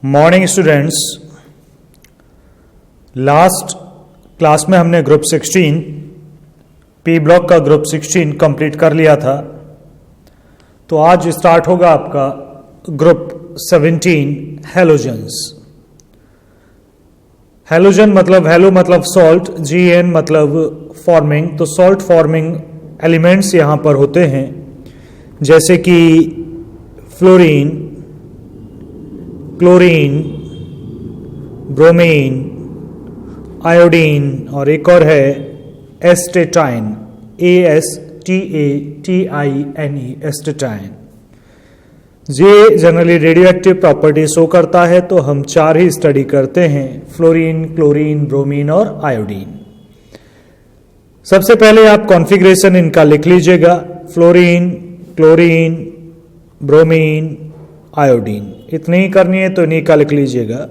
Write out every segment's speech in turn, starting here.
Morning students, last class में हमने group 16 P block का ग्रुप 16 कंप्लीट कर लिया था। तो आज स्टार्ट होगा आपका ग्रुप 17 हैलोजन्स। हैलोजन मतलब हैलो मतलब सॉल्ट, GN मतलब फॉर्मिंग। तो सॉल्ट फॉर्मिंग एलिमेंट्स यहां पर होते हैं जैसे कि फ्लोरीन, क्लोरीन, ब्रोमीन, आयोडीन और एक और है एस्टेटाइन, ASTATINE, एस्टेटाइन। ये जनरली रेडियोएक्टिव प्रॉपर्टी शो करता है। तो हम चार ही स्टडी करते हैं, फ्लोरीन, क्लोरीन, ब्रोमीन और आयोडीन। सबसे पहले आप कॉन्फ़िगरेशन इनका लिख लीजिएगा, फ्लोरीन, क्लोरीन, ब्रोमीन, आयोडीन। इतनी ही करनी है तो इन्हीं का लिख लीजिएगा।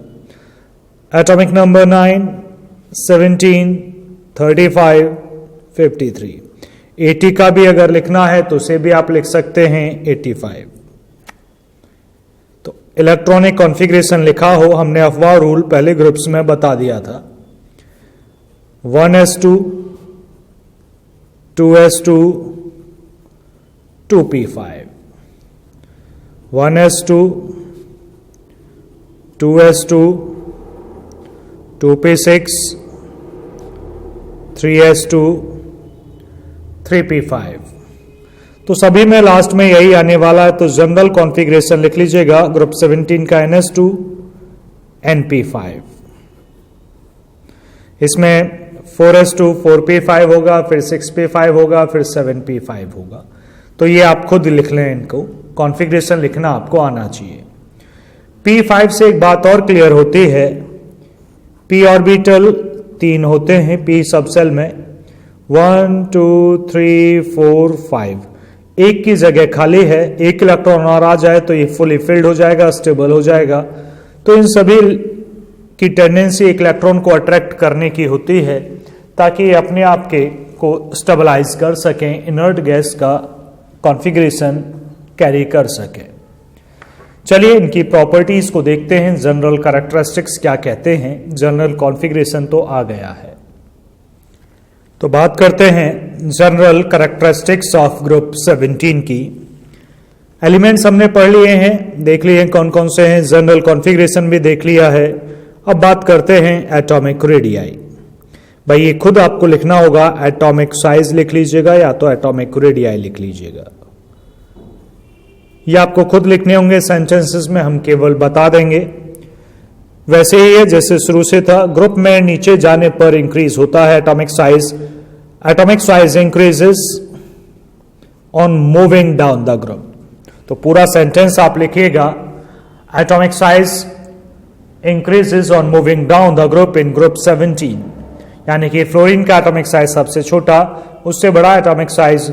Atomic number 9, 17, 35, 53। 80 का भी अगर लिखना है तो उसे भी आप लिख सकते हैं 85। तो इलेक्ट्रॉनिक कॉन्फ़िगरेशन लिखा हो, हमने अफवाह रूल पहले ग्रुप्स में बता दिया था। 1s2, 2s2, 2p5, 1s2, 2s2, 2p6, 3s2, 3p5। तो सभी में लास्ट में यही आने वाला है। तो जनरल कॉन्फ़िगरेशन लिख लीजिएगा ग्रुप 17 का NS2 NP5। इसमें 4s2 4p5 होगा, फिर 6p5 होगा, फिर 7p5 होगा। तो ये आप खुद लिख लें, इनको कॉन्फ़िगरेशन लिखना आपको आना चाहिए। p5 से एक बात और क्लियर होती है, p ऑर्बिटल 3 होते हैं p सबसेल में, 1 2 3 4 5। एक की जगह खाली है, एक इलेक्ट्रॉन और आ जाए तो ये फुली फिल्ड हो जाएगा, स्टेबल हो जाएगा। तो इन सभी की टेंडेंसी एक इलेक्ट्रॉन को अट्रैक्ट करने की होती है ताकि ये अपने आप के को स्टेबलाइज कर सकें, इनर्ट गैस का कॉन्फ़िगरेशन कैरी कर सके। चलिए इनकी प्रॉपर्टीज को देखते हैं, जनरल कैरेक्टरिस्टिक्स क्या कहते हैं। जनरल कॉन्फ़िगरेशन तो आ गया है, तो बात करते हैं जनरल कैरेक्टरिस्टिक्स ऑफ ग्रुप 17 की। एलिमेंट्स हमने पढ़ लिए हैं, देख लिए कौन कौन से हैं, जनरल कॉन्फ़िगरेशन भी देख लिया है। अब बात करते हैं एटॉमिक रेडियाई। भाई ये खुद आपको लिखना होगा, एटॉमिक साइज लिख लीजिएगा या तो एटॉमिक रेडियाई लिख लीजिएगा। ये आपको खुद लिखने होंगे, सेंटेंसेस में हम केवल बता देंगे। वैसे ही है जैसे शुरू से था। ग्रुप में नीचे जाने पर इंक्रीज होता है atomic size. Atomic size increases on moving down the group. तो पूरा सेंटेंस आप लिखिएगा, atomic size increases on moving down the group in group 17। यानी कि फ्लोरीन का एटॉमिक साइज सबसे छोटा, उससे बड़ा atomic size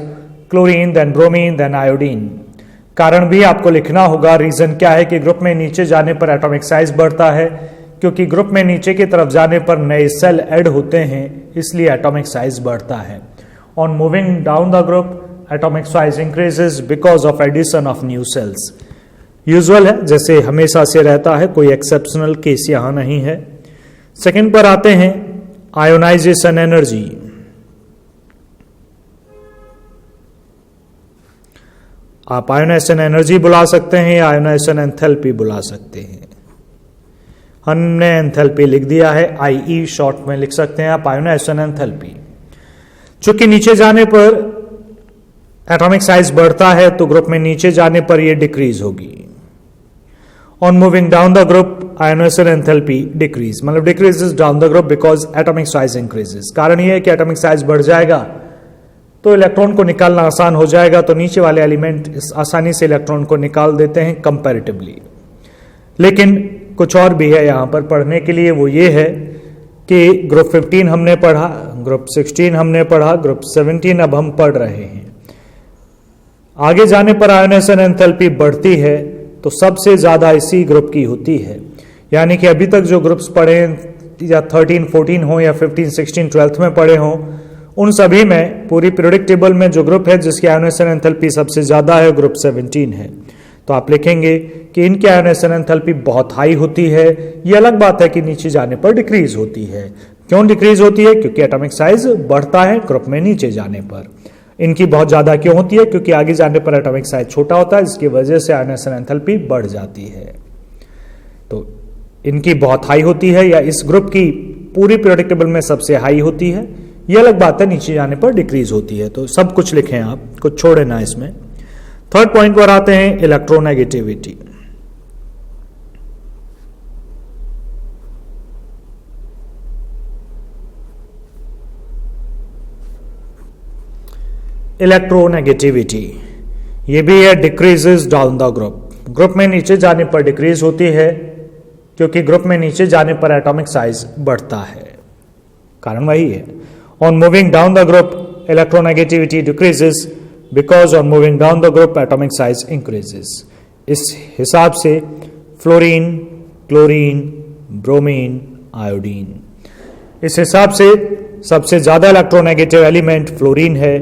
chlorine, then bromine, then iodine. कारण भी आपको लिखना होगा, रीजन क्या है कि ग्रुप में नीचे जाने पर एटॉमिक साइज बढ़ता है, क्योंकि ग्रुप में नीचे की तरफ जाने पर नए सेल ऐड होते हैं, इसलिए एटॉमिक साइज बढ़ता है। On moving down the group atomic size increases because of addition of new shells. Usual है, जैसे हमेशा से रहता है, कोई एक्सेप्शनल केस यहां नहीं है। सेकंड पर आते हैं आयोनाइजेशन एनर्जी। आप आयोनाइजेशन एनर्जी बुला सकते हैं या आयोनाइजेशन एंथैल्पी बुला सकते हैं। हमने एंथैल्पी लिख दिया है, IE शॉर्ट में लिख सकते हैं आप, आयोनाइजेशन एंथैल्पी। चूंकि नीचे जाने पर एटॉमिक साइज बढ़ता है तो ग्रुप में नीचे जाने पर यह डिक्रीज होगी। On moving down the group ionisation enthalpy decrease, मतलब decreases down the group because atomic size increases. कारण यह है कि एटॉमिक साइज बढ़ जाएगा तो इलेक्ट्रॉन को निकालना आसान हो जाएगा। तो नीचे वाले एलिमेंट आसानी से इलेक्ट्रॉन को निकाल देते हैं कंपैरेटिवली। लेकिन कुछ और भी है यहां पर पढ़ने के लिए, वो ये है कि ग्रुप 15 हमने पढ़ा, ग्रुप 16 हमने पढ़ा, ग्रुप 17 अब हम पढ़ रहे हैं। आगे जाने पर आयोनाइजेशन एंथैल्पी बढ़ती है तो सबसे ज्यादा इसी ग्रुप की होती है। यानी कि अभी तक जो ग्रुप्स पढ़े, या 13, 14 हो या 15, 16, 12th में पढ़े हों, उन सभी में पूरी पीरियोडिक टेबल में जो ग्रुप है जिसकी आयोनाइजेशन एंथैल्पी सबसे ज्यादा है, ग्रुप 17 है। तो आप लिखेंगे कि इनकी आयोनाइजेशन एंथैल्पी बहुत हाई होती है। ये अलग बात है कि नीचे जाने पर डिक्रीज होती है। क्यों डिक्रीज होती है? क्योंकि एटॉमिक साइज बढ़ता है ग्रुप में नीचे जाने पर। इनकी बहुत ज्यादा क्यों होती है? क्योंकि आगे जाने पर एटॉमिक साइज छोटा होता है, जिसकी वजह से आयोनाइजेशन एंथैल्पी बढ़ जाती है। तो इनकी बहुत हाई होती है, या इस ग्रुप की पूरी पीरियोडिक टेबल में सबसे हाई होती है। ये अलग बात है, नीचे जाने पर डिक्रीज होती है। तो सब कुछ लिखें आप, कुछ छोड़े ना इसमें। थर्ड पॉइंट पर आते हैं, इलेक्ट्रोनेगेटिविटी। इलेक्ट्रोनेगेटिविटी ये भी है decreases down the group. Group में नीचे जाने पर डिक्रीज होती है, क्योंकि ग्रुप में नीचे जाने पर एटॉमिक साइज बढ़ता है। कारण वही है। On moving down the group electronegativity decreases, because on moving down the group atomic size increases. इस हिसाब से फ्लोरीन, क्लोरीन, ब्रोमीन, आयोडीन, इस हिसाब से सबसे ज्यादा इलेक्ट्रोनेगेटिव एलिमेंट फ्लोरीन है,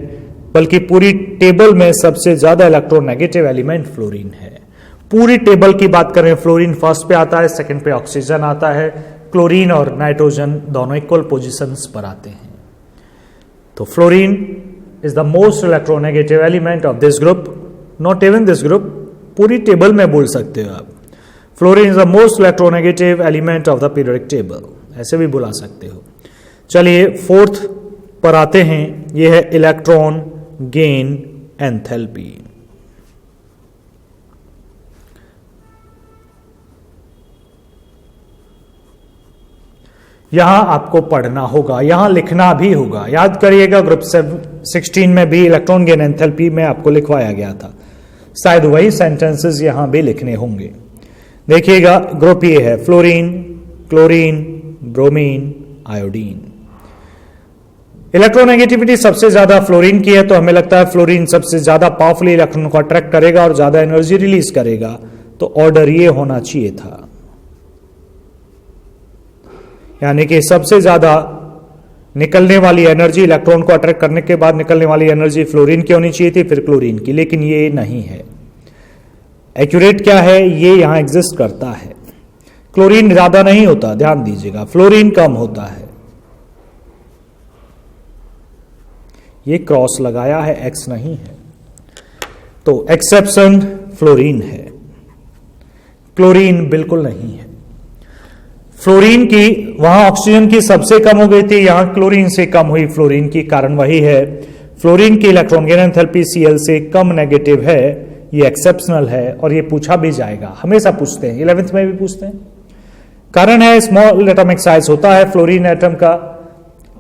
बल्कि पूरी टेबल में सबसे ज्यादा इलेक्ट्रोनेगेटिव एलिमेंट फ्लोरीन है। पूरी टेबल की बात करें, फ्लोरीन फर्स्ट पे आता है, सेकंड पे ऑक्सीजन आता है, क्लोरीन और नाइट्रोजन दोनों इक्वल पोजीशंस पर आते हैं। तो fluorine is the most electronegative element of this group, not even this group, पूरी टेबल में बोल सकते हो आप। Fluorine is the most electronegative element of the periodic table, ऐसे भी बुला सकते हो। चलिए फोर्थ पर आते हैं, यह है इलेक्ट्रॉन गेन एंथैल्पी। यहां आपको पढ़ना होगा, यहां लिखना भी होगा। याद करिएगा ग्रुप 16 में भी इलेक्ट्रॉन गेन एंथैल्पी में आपको लिखवाया गया था, शायद वही सेंटेंसेस यहां भी लिखने होंगे। देखिएगा ग्रुप ये है fluorine, chlorine, bromine, iodine. Electronegativity सबसे ज्यादा फ्लोरीन की है, तो हमें लगता है फ्लोरीन सबसे ज्यादा पावरफुली इलेक्ट्रॉन को अट्रैक्ट करेगा और ज्यादा एनर्जी रिलीज करेगा। तो ऑर्डर ये होना चाहिए था, यानी कि सबसे ज्यादा निकलने वाली एनर्जी इलेक्ट्रॉन को अट्रैक्ट करने के बाद निकलने वाली एनर्जी फ्लोरीन की होनी चाहिए थी, फिर क्लोरीन की, लेकिन ये नहीं है। एक्यूरेट क्या है, ये यहां एग्जिस्ट करता है। क्लोरीन ज्यादा नहीं होता, ध्यान दीजिएगा, फ्लोरीन कम होता है। ये क्रॉस लगाया है, एक्स नहीं है, तो एक्सेप्शन फ्लोरीन है, क्लोरीन बिल्कुल नहीं है। फ्लोरीन की वहां ऑक्सीजन की सबसे कम हो गई थी, यहां क्लोरीन से कम हुई फ्लोरीन की। कारण वही है, फ्लोरीन की इलेक्ट्रॉन गेन एंथैल्पी Cl से कम नेगेटिव है, ये एक्सेप्शनल है और ये पूछा भी जाएगा, हमेशा पूछते हैं, 11th में भी पूछते हैं। कारण है स्मॉल एटॉमिक साइज होता है फ्लोरीन एटम का,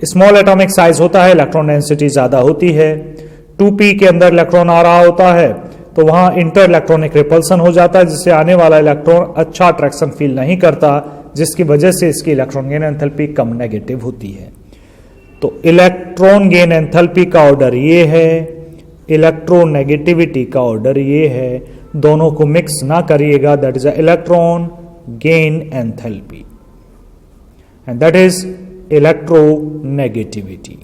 स्मॉल एटॉमिक साइज होता है, इलेक्ट्रॉन डेंसिटी ज्यादा होती है। 2p के अंदर इलेक्ट्रॉन आ रहा होता है, तो वहां इंटर इलेक्ट्रॉनिक रिपल्सन हो जाता है, जिससे आने वाला इलेक्ट्रॉन अच्छा अट्रैक्शन फील नहीं करता, जिसकी वजह से इसकी इलेक्ट्रॉन गेन एंथैल्पी कम नेगेटिव होती है। तो इलेक्ट्रॉन गेन एंथैल्पी का ऑर्डर ये है, इलेक्ट्रोनेगेटिविटी का ऑर्डर ये है। दोनों को मिक्स ना करिएगा, that is electron gain enthalpy and that is electronegativity.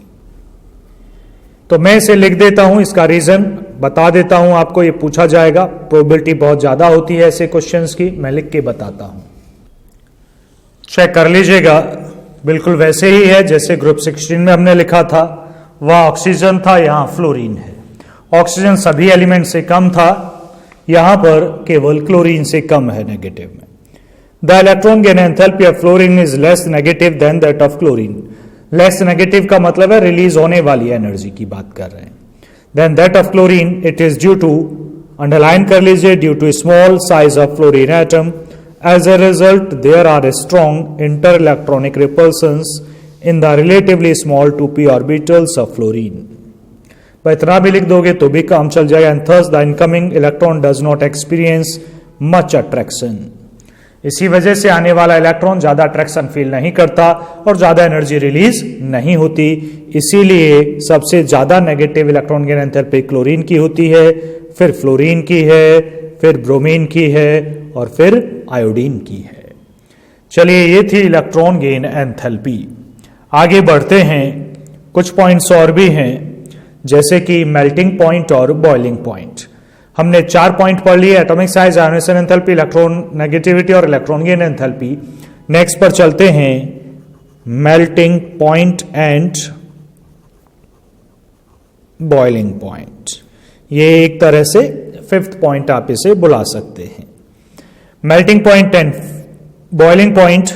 तो मैं इसे लिख देता हूं, इसका रीजन बता देता हूं आपको, ये पूछा जाएगा, प्रोबेबिलिटी बहुत ज्यादा होती है ऐसे क्वेश्चंस की, मैं लिख के बताता हूं, चेक कर लीजिएगा। बिल्कुल वैसे ही है जैसे ग्रुप 16 में हमने लिखा था, वह ऑक्सीजन था, यहां फ्लोरीन है। ऑक्सीजन सभी एलिमेंट से कम था, यहां पर केवल क्लोरीन से कम है नेगेटिव में। The electron gain enthalpy of fluorine is less negative than that of chlorine. Less negative का मतलब है रिलीज होने वाली एनर्जी की बात कर रहे हैं। Then that of chlorine it is due to, underline कर लीजिए, due to small size of fluorine atom. As a result, there are strong inter-electronic repulsions in the relatively small 2p orbitals of fluorine. पर इतना भी लिख दोगे तो भी काम चल जाएगा। And thus, the incoming electron does not experience much attraction. इसी वजह से आने वाला इलेक्ट्रॉन ज्यादा अट्रैक्शन फील नहीं करता और ज्यादा एनर्जी रिलीज नहीं होती। इसीलिए सबसे ज्यादा negative electron gain enthalpy chlorine की होती है, फिर फ्लोरीन की है, फिर ब्रोमीन की है और फिर आयोडीन की है। चलिए, ये थी इलेक्ट्रॉन गेन एंथैल्पी। आगे बढ़ते हैं, कुछ पॉइंट्स और भी हैं, जैसे कि मेल्टिंग पॉइंट और बॉइलिंग पॉइंट। हमने 4 पॉइंट पढ़ लिए, atomic size, ionisation enthalpy, electron negativity और इलेक्ट्रॉन गेन एंथैल्पी। नेक्स्ट पर चलते हैं, melting point and boiling point. ये एक तरह से 5th पॉइंट आप इसे बुला सकते हैं। Melting point and boiling point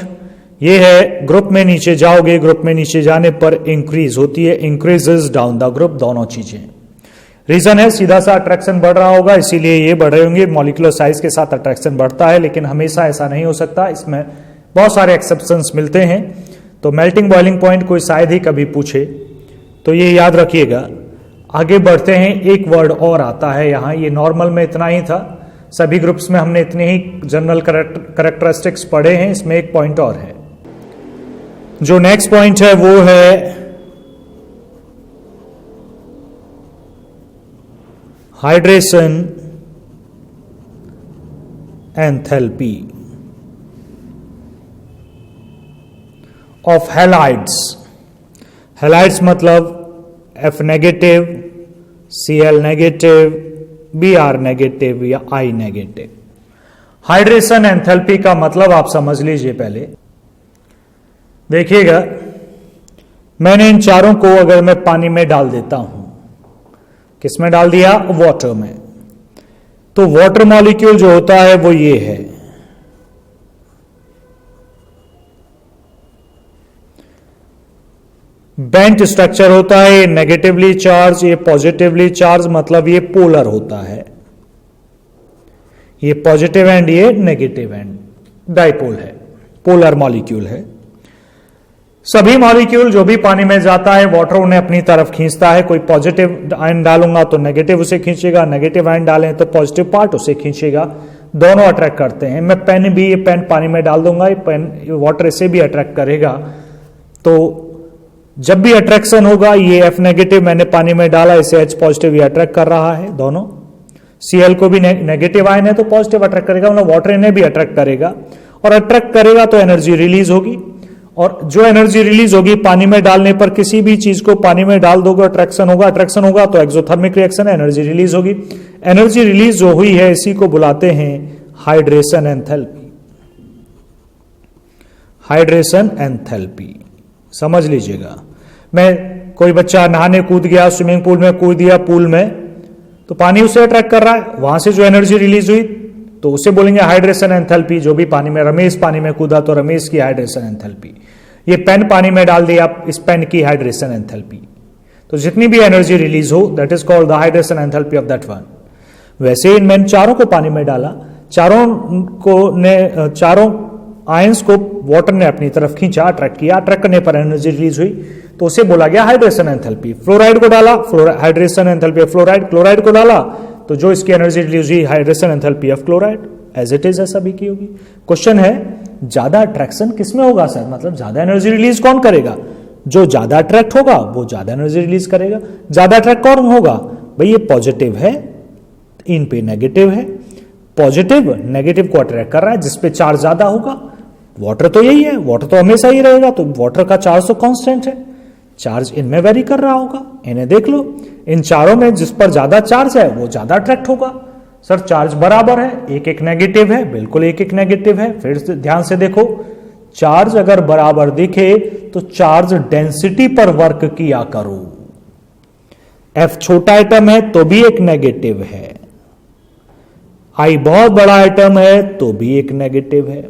ये है, ग्रुप में नीचे जाओगे, ग्रुप में नीचे जाने पर इंक्रीज होती है, इंक्रीजेस डाउन द ग्रुप, दोनों चीजें। रीजन है सीधा सा अट्रैक्शन बढ़ रहा होगा, इसीलिए ये बढ़ रहे होंगे। मॉलिक्यूलर साइज के साथ अट्रैक्शन बढ़ता है, लेकिन हमेशा ऐसा नहीं हो सकता, इसमें बहुत सारे एक्सेप्शंस मिलते हैं। तो मेल्टिंग बॉइलिंग पॉइंट कोई शायद ही कभी पूछे, तो ये याद रखिएगा। आगे बढ़ते हैं, एक वर्ड और आता है यहां, ये नॉर्मल में इतना ही था, सभी ग्रुप्स में हमने इतने ही जनरल करेक्टरिस्टिक्स पढ़े हैं, इसमें एक पॉइंट और है। जो नेक्स्ट पॉइंट है वो है hydration enthalpy of halides. Halides मतलब F negative, Cl negative, Br negative या I नेगेटिव। हाइड्रेशन एंथैल्पी का मतलब आप समझ लीजिए। पहले देखिएगा, मैंने इन चारों को अगर मैं पानी में डाल देता हूं, किस में डाल दिया? वाटर में। तो वाटर मॉलिक्यूल जो होता है वो ये है, बेंट स्ट्रक्चर होता है, ये नेगेटिवली चार्ज, ये पॉजिटिवली चार्ज, मतलब ये पोलर होता है, ये पॉजिटिव एंड ये नेगेटिव एंड, डाइपोल है, पोलर मॉलिक्यूल है। सभी मॉलिक्यूल जो भी पानी में जाता है, वाटर उन्हें अपनी तरफ खींचता है। कोई पॉजिटिव आयन डालूंगा तो नेगेटिव उसे खींचेगा, नेगेटिव आयन डालें तो पॉजिटिव पार्ट उसे खींचेगा, दोनों अट्रैक्ट करते हैं। मैं पेन भी, ये पेन पानी में डाल दूंगा, ये पेन वाटर इसे भी अट्रैक्ट करेगा। तो जब भी अट्रैक्शन होगा, ये F नेगेटिव मैंने पानी में डाला, इसे H पॉजिटिव ये अट्रैक्ट कर रहा है, दोनों। Cl को भी नेगेटिव आयन है तो पॉजिटिव अट्रैक्ट करेगा, मतलब वाटर इन्हें भी अट्रैक्ट करेगा, और अट्रैक्ट करेगा तो एनर्जी रिलीज होगी, और जो एनर्जी रिलीज होगी पानी में डालने पर, किसी भी चीज को पानी में डाल दोगे अट्रैक्शन होगा तो एक्सोथर्मिक रिएक्शन है, एनर्जी रिलीज होगी। एनर्जी रिलीज जो हुई है इसी को बुलाते हैं हाइड्रेशन एंथैल्पी। हाइड्रेशन एंथैल्पी समझ लीजिएगा। मैं, कोई बच्चा नहाने कूद गया, स्विमिंग पूल में कूद दिया, पूल में, तो पानी उसे अट्रैक्ट कर रहा है, वहां से जो एनर्जी रिलीज हुई तो उसे बोलेंगे हाइड्रेशन एंथैल्पी। जो भी पानी में, रमेश पानी में कूदा तो रमेश की हाइड्रेशन एंथैल्पी। ये पेन पानी में डाल दिया, इस पेन की हाइड्रेशन एंथैल्पी। तो जितनी भी एनर्जी रिलीज हो, that is called the hydration enthalpy of that one. वैसे इन मैंने चारों को पानी में डाला, चारों आयंस को वाटर ने अपनी तरफ खींचा, अट्रैक्ट किया, अट्रैक्ट करने पर एनर्जी रिलीज हुई तो उसे बोला गया हाइड्रेशन एंथैल्पी। फ्लोराइड को डाला, hydration enthalpy of fluoride. Chloride को डाला तो जो इसकी एनर्जी रिलीज हुई, hydration enthalpy of chloride. As it is सभी की होगी। क्वेश्चन है, ज्यादा अट्रैक्शन किसमें होगा सर? मतलब ज्यादा एनर्जी रिलीज कौन करेगा? जो ज्यादा अट्रैक्ट होगा वो ज्यादा एनर्जी रिलीज करेगा। ज्यादा अट्रैक्ट कौन होगा? भाई ये पॉजिटिव है, इन पे नेगेटिव है, पॉजिटिव नेगेटिव को अट्रैक्ट कर रहा है, जिसपे चार्ज ज्यादा होगा। वाटर तो यही है, वाटर तो हमेशा ही रहेगा, तो वाटर का चार्ज तो कांस्टेंट है, चार्ज इनमें वेरी कर रहा होगा। इन्हें देख लो, इन चारों में जिस पर ज्यादा चार्ज है वो ज्यादा अट्रैक्ट होगा। सर चार्ज बराबर है, एक एक नेगेटिव है, बिल्कुल एक एक नेगेटिव है। फिर ध्यान से देखो, चार्ज अगर बराबर दिखे तो चार्ज डेंसिटी पर वर्क किया करो। F छोटा आइटम है तो भी एक नेगेटिव है, I बहुत बड़ा आइटम है तो भी एक नेगेटिव है।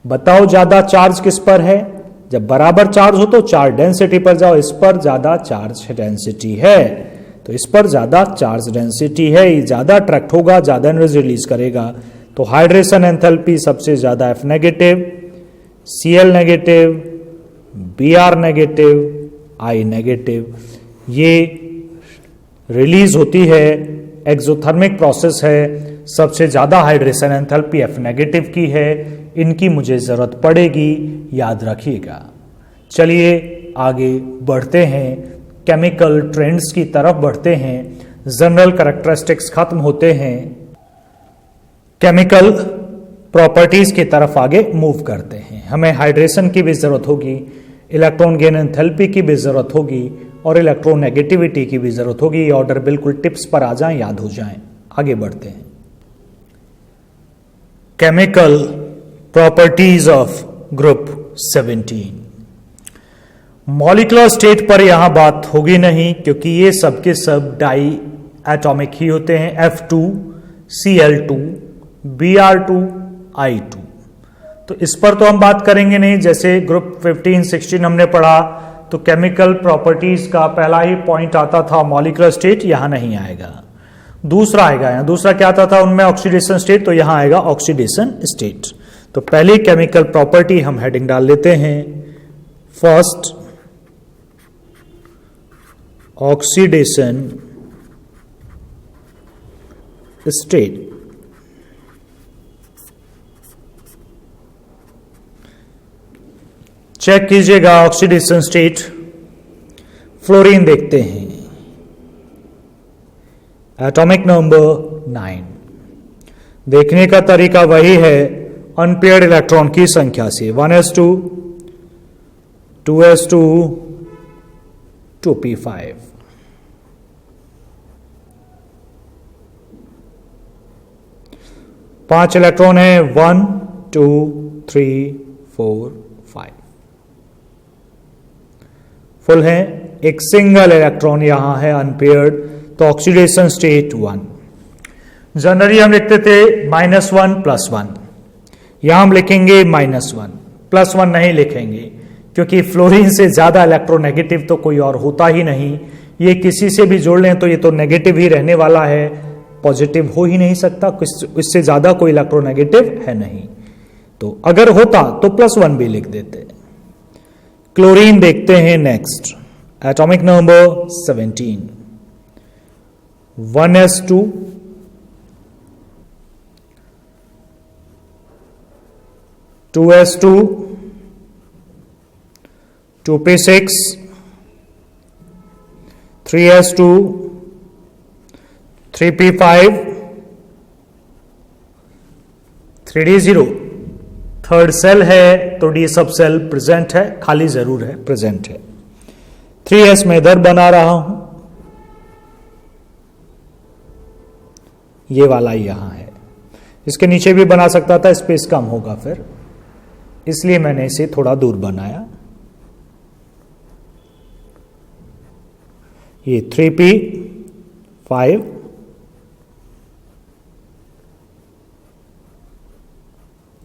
बताओ ज्यादा चार्ज किस पर है? जब बराबर चार्ज हो तो चार्ज डेंसिटी पर जाओ, इस पर ज्यादा चार्ज डेंसिटी है तो इस पर ज्यादा चार्ज डेंसिटी है, ये ज्यादा अट्रैक्ट होगा, ज्यादा एनर्जी रिलीज करेगा। तो हाइड्रेशन एंथैल्पी सबसे ज्यादा F negative, Cl negative, Br negative, I negative, ये रिलीज होती है, एक्सोथर्मिक प्रोसेस है। सबसे ज्यादा हाइड्रेशन एंथैल्पी F नेगेटिव की है, इनकी मुझे जरूरत पड़ेगी, याद रखिएगा। चलिए आगे बढ़ते हैं, केमिकल ट्रेंड्स की तरफ बढ़ते हैं, जनरल कैरेक्टरिस्टिक्स खत्म होते हैं, केमिकल प्रॉपर्टीज की तरफ आगे मूव करते हैं। हमें हाइड्रेशन की भी जरूरत होगी, इलेक्ट्रॉन गेन एंथैल्पी की भी जरूरत होगी और इलेक्ट्रोनेगेटिविटी की भी जरूरत होगी। ये ऑर्डर बिल्कुल टिप्स पर आ जाएं, याद हो जाएं। आगे बढ़ते हैं। Chemical properties of group 17। Molecular state पर यहां बात होगी नहीं, क्योंकि ये सब के सब डाई एटॉमिक ही होते हैं। F2 Cl2 Br2 I2। तो इस पर तो हम बात करेंगे नहीं। जैसे ग्रुप 15 16 हमने पढ़ा तो केमिकल प्रॉपर्टीज का पहला ही पॉइंट आता था मॉलिक्यूलर स्टेट, यहां नहीं आएगा। दूसरा आएगा, यहां दूसरा क्या आता था उनमें ऑक्सीडेशन स्टेट, तो यहां आएगा ऑक्सीडेशन स्टेट। तो पहली केमिकल प्रॉपर्टी हम हेडिंग डाल लेते हैं, फर्स्ट ऑक्सीडेशन स्टेट। चेक कीजिएगा ऑक्सीडेशन स्टेट। फ्लोरीन देखते हैं, एटॉमिक नंबर 9। देखने का तरीका वही है अनपेयर्ड इलेक्ट्रॉन की संख्या से, 1s2 2s2 2p5। पांच इलेक्ट्रॉन है, 1 2 3 4 5 फुल है। एक सिंगल इलेक्ट्रॉन यहां है अनपेयर्ड, तो ऑक्सीडेशन स्टेट 1। जनरली हम लिखते थे -1 +1, यहां हम लिखेंगे -1 +1 नहीं लिखेंगे, क्योंकि फ्लोरीन से ज्यादा इलेक्ट्रोनेगेटिव तो कोई और होता ही नहीं। ये किसी से भी जोड़ लें तो ये तो नेगेटिव ही रहने वाला है, पॉजिटिव हो ही नहीं सकता, इससे ज्यादा कोई इलेक्ट्रोनेगेटिव है नहीं। तो अगर होता तो +1 भी लिख देते। क्लोरीन देखते हैं next, atomic number 17, 1s2 2s2 2p6 3s2 3p5 3d0। Third shell है तो डी सब सेल प्रेजेंट है, खाली जरूर है, प्रेजेंट है। 3s में इधर बना रहा हूं, ये वाला यहां है। इसके नीचे भी बना सकता था, स्पेस कम होगा फिर, इसलिए मैंने इसे थोड़ा दूर बनाया। ये 3p5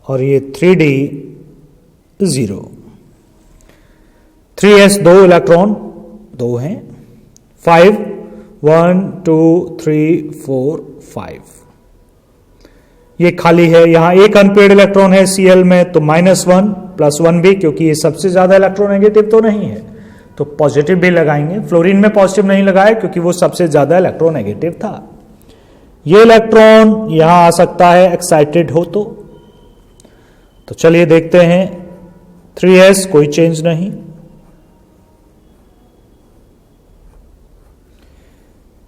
और ये 3d0। 3s 2 इलेक्ट्रॉन 2 हैं, 5 1 2 3 4 5 ये खाली है। यहां एक अनपेयर्ड इलेक्ट्रॉन है Cl में, तो -1 +1 भी, क्योंकि ये सबसे ज्यादा इलेक्ट्रोनेगेटिव तो नहीं है, तो पॉजिटिव भी लगाएंगे। फ्लोरीन में पॉजिटिव नहीं लगाया क्योंकि वो सबसे ज्यादा इलेक्ट्रोनेगेटिव था। ये इलेक्ट्रॉन यहां आ सकता है एक्साइटेड हो तो चलिए देखते हैं। 3s कोई चेंज नहीं,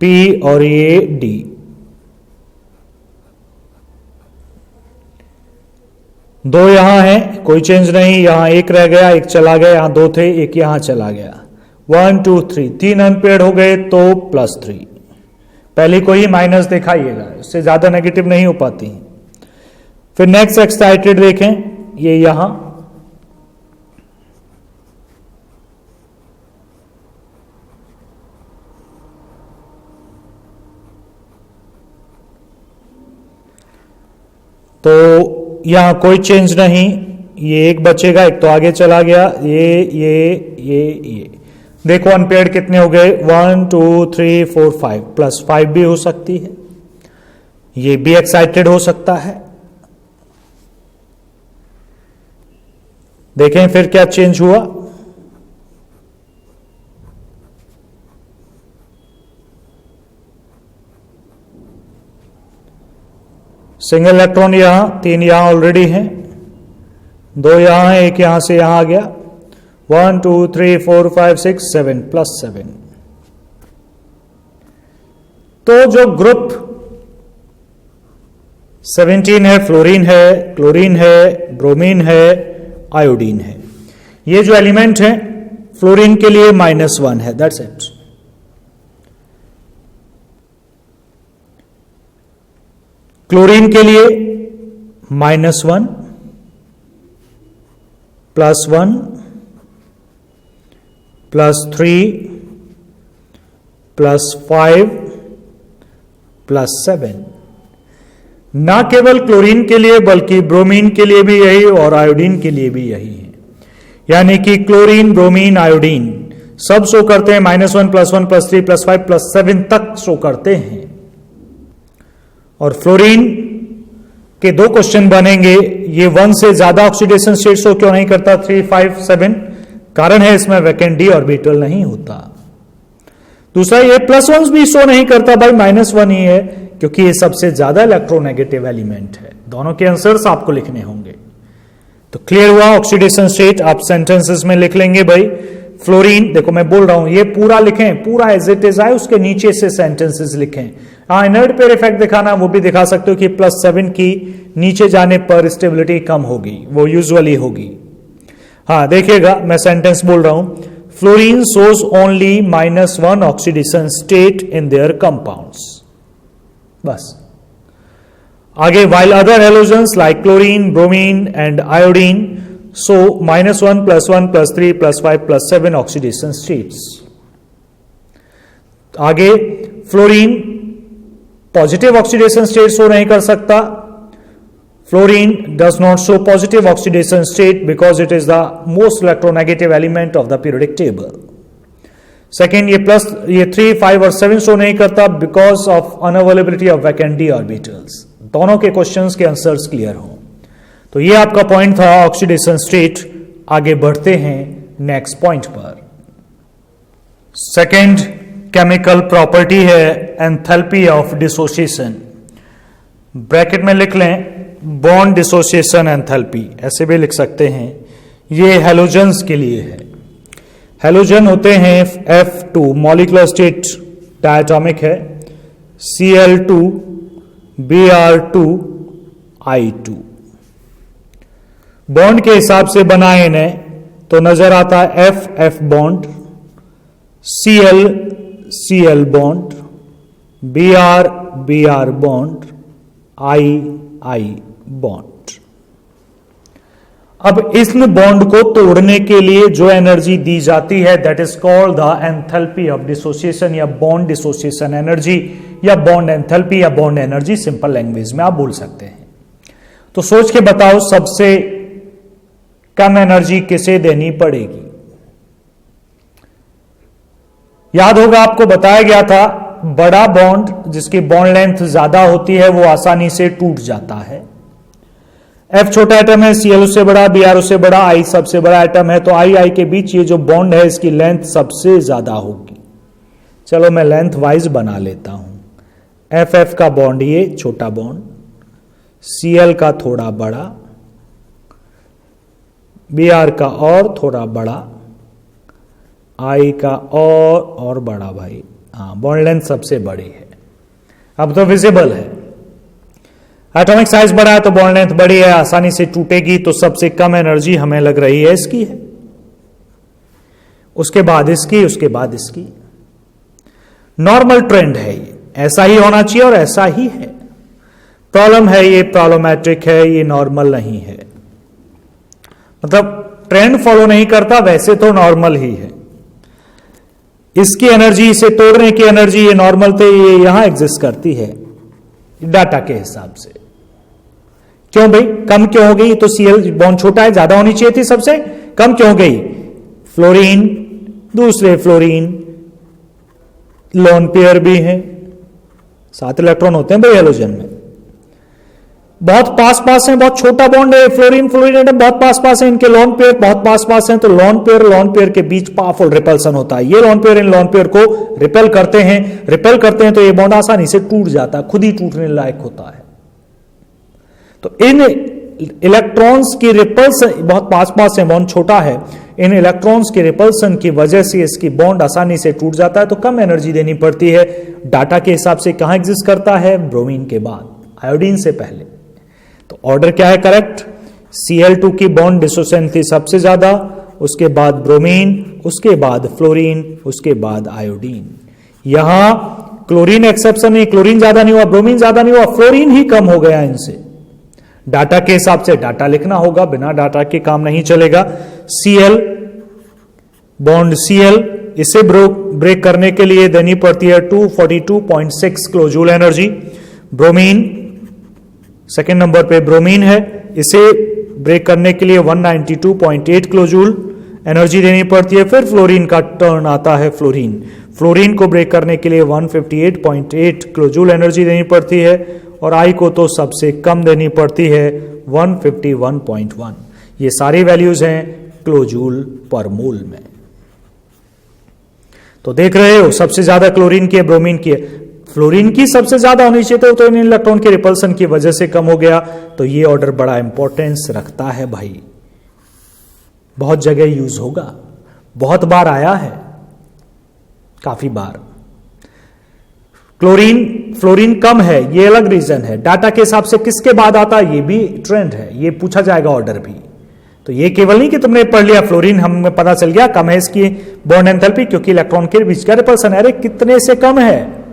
P और ये D। दो यहां है, कोई चेंज नहीं, यहां एक रह गया, एक चला गया, यहां 2 थे, एक यहां चला गया। 1 2 3 3 अनपेयर्ड हो गए तो +3। पहले को ही माइनस दिखाइएगा, इससे ज्यादा नेगेटिव नहीं हो पाती। फिर नेक्स्ट एक्साइटेड देखें, ये यहां तो यहां कोई चेंज नहीं, ये एक बचेगा, एक तो आगे चला गया। ये देखो अनपेयर्ड कितने हो गए, 1 2 3 4 5 +5 भी हो सकती है, ये भी एक्साइटेड हो सकता है। देखें फिर क्या चेंज हुआ। सिंगल इलेक्ट्रॉन यहां, 3 यहां ऑलरेडी हैं, 2 यहां है, एक यहां से यहां आ गया। 1 2 3 4 5 6 7 +7। तो जो ग्रुप 17 है, फ्लोरीन है, क्लोरीन है, ब्रोमीन है, आयोडीन है। ये जो एलिमेंट है फ्लोरीन के लिए -1 है, दैट्स इट। क्लोरीन के लिए -1 +1 +3 +5 +7। ना केवल क्लोरीन के लिए बल्कि ब्रोमीन के लिए भी यही और आयोडीन के लिए भी यही है। यानी कि क्लोरीन, ब्रोमीन, आयोडीन सब शो करते हैं -1 +1 +3 +5 +7 तक शो करते हैं। और फ्लोरीन के दो क्वेश्चन बनेंगे, ये 1 से ज्यादा ऑक्सीडेशन स्टेट शो क्यों नहीं करता, 3, 5, 7। कारण है इसमें वैकेंट डी ऑर्बिटल नहीं होता। दूसरा, ये +1 भी शो नहीं करता भाई, -1 ही है, क्योंकि ये सबसे ज्यादा इलेक्ट्रोनेगेटिव एलिमेंट है। दोनों के आंसर्स आपको लिखने होंगे। तो क्लियर हुआ ऑक्सीडेशन स्टेट, आप सेंटेंसेस में लिख लेंगे भाई। फ्लोरीन, देखो मैं बोल रहा हूं ये पूरा लिखें, पूरा एज इट इज आए, उसके नीचे से सेंटेंसेस लिखें। इनर्ट पेयर इफेक्ट दिखाना वो भी दिखा सकते हो कि +7 की नीचे जाने पर स्टेबिलिटी कम होगी, वो यूजुअली होगी। हाँ देखिएगा, मैं सेंटेंस बोल रहा हूं, fluorine shows only -1 oxidation state in their compounds। बस आगे, while other halogens like chlorine, bromine and iodine show -1 +1 +3 +5 +7 oxidation states। आगे, fluorine positive oxidation state show नहीं कर सकता। Fluorine does not show positive oxidation state because it is the most electronegative element of the periodic table। Second, ये 3, 5 और 7 show नहीं करता because of unavailability of vacant d orbitals। दोनों के questions के आंसर्स क्लियर हों। तो ये आपका पॉइंट था ऑक्सीडेशन स्टेट। आगे बढ़ते हैं नेक्स्ट पॉइंट पर। सेकेंड केमिकल प्रॉपर्टी है एंथैल्पी ऑफ डिसोसिएशन। ब्रैकेट में लिख लें बॉन्ड डिसोसिएशन एंथैल्पी, ऐसे भी लिख सकते हैं। ये हैलोजेंस के लिए है। हैलोजन होते हैं F2, मॉलिक्यूलर स्टेट डायटोमिक है, Cl2 Br2 I2। बॉन्ड के हिसाब से बनाए इन्हें तो नजर आता है F bond, Cl bond, Br bond, I bond. अब इस बॉन्ड को तोड़ने के लिए जो एनर्जी दी जाती है that is called the enthalpy of dissociation, या बॉन्ड डिसोसिएशन एनर्जी, या बॉन्ड एंथैल्पी, या बॉन्ड एनर्जी, सिंपल लैंग्वेज में आप बोल सकते हैं। तो सोच के बताओ सबसे कम एनर्जी किसे देनी पड़ेगी। याद होगा आपको बताया गया था बड़ा बॉन्ड जिसकी बॉन्ड लेंथ ज्यादा होती है वो आसानी से टूट जाता है। F छोटा एटम है, Cl उससे बड़ा, Br उससे बड़ा, I सबसे बड़ा एटम है, तो I के बीच ये जो बॉन्ड है इसकी लेंथ सबसे ज्यादा होगी। चलो मैं लेंथ वाइज बना लेता हूं। F का बॉन्ड ये छोटा बॉन्ड, Cl का थोड़ा बड़ा, Br का और थोड़ा बड़ा, I का और बड़ा भाई। हाँ, बॉन्ड लेंथ सबसे बड़ी है। अब तो विजिबल है, एटॉमिक साइज बड़ा है तो बॉन्ड लेंथ बड़ी है, आसानी से टूटेगी, तो सबसे कम एनर्जी हमें लग रही है इसकी है, उसके बाद इसकी, उसके बाद इसकी। नॉर्मल ट्रेंड है ये, ऐसा ही होना चाहिए और ऐसा ही है। प्रॉब्लम है ये प्रॉब्लमैटिक है, ये नॉर्मल नहीं है, मतलब ट्रेंड फॉलो नहीं करता, वैसे तो नॉर्मल ही है। इसकी एनर्जी, इसे तोड़ने की एनर्जी, ये नॉर्मल थे, ये यहां एग्जिस्ट करती है डाटा के हिसाब से। क्यों भाई कम क्यों हो गई? तो Cl बॉन्ड छोटा है, ज्यादा होनी चाहिए थी, सबसे कम क्यों हो गई? फ्लोरीन, दूसरे फ्लोरीन लोन पेयर भी है, 7 इलेक्ट्रॉन होते हैं भाई हैलोजन में, बहुत पास पास हैं, बहुत छोटा बॉन्ड है, फ्लोरीन एटम बहुत पास पास है, इनके लोन पेयर बहुत पास पास हैं, तो लोन पेयर के बीच पावरफुल रिपल्सन होता है। ये लोन पेयर इन लोन पेयर को रिपेल करते हैं तो ये बॉन्ड आसानी से टूट जाता है, खुद ही टूटने लायक होता है। तो इन इलेक्ट्रॉन्स की रिपल्सन बहुत पास पास है, बॉन्ड छोटा है, इन इलेक्ट्रॉन्स के रिपल्सन की वजह से इसकी बॉन्ड आसानी से टूट जाता है, तो कम एनर्जी देनी पड़ती है। डाटा के हिसाब से कहां एग्जिस्ट करता है? ब्रोमीन के बाद, आयोडीन से पहले। तो ऑर्डर क्या है करेक्ट? Cl2 की बॉन्ड डिसोसिएशन थी सबसे ज्यादा, उसके बाद ब्रोमीन, उसके बाद फ्लोरीन, उसके बाद आयोडीन। यहां क्लोरीन एक्सेप्शन नहीं, क्लोरीन ज्यादा नहीं हुआ, ब्रोमीन ज्यादा नहीं हुआ, फ्लोरीन ही कम हो गया इनसे। डाटा के हिसाब से डाटा लिखना होगा, बिना डाटा के काम नहीं चलेगा। Cl बॉन्ड Cl, इसे ब्रेक करने के लिए देनी पड़ती है 242.6 kilojoule energy. Bromine second number पे ब्रोमीन है, इसे ब्रेक करने के लिए 192.8 किलोजूल एनर्जी देनी पड़ती है। फिर फ्लोरीन का टर्न आता है, फ्लोरीन को ब्रेक करने के लिए 158.8 किलोजूल एनर्जी देनी पड़ती है, और आई को तो सबसे कम देनी पड़ती है 151.1। ये सारी वैल्यूज हैं किलोजूल पर मोल में। तो देख रहे हो, सबसे ज्यादा क्लोरीन की है, ब्रोमीन की है, फ्लोरीन की सबसे ज्यादा होनी चाहिए, तो इन इलेक्ट्रॉन के रिपल्सन की वजह से कम हो गया। तो ये ऑर्डर बड़ा इंपॉर्टेंस रखता है भाई, बहुत जगह यूज होगा, बहुत बार आया है, काफी बार। फ्लोरीन कम है, ये अलग रीजन है। डाटा के हिसाब से किसके बाद आता है, ये भी ट्रेंड है, ये पूछा जाएगा ऑर्डर भी। तो ये केवल नहीं कि तुमने पढ़ लिया फ्लोरीन, हमें पता चल गया कम है इसकी बॉन्ड एंथैल्पी क्योंकि इलेक्ट्रॉन के बीच का रिपल्सन। अरे कितने से कम है,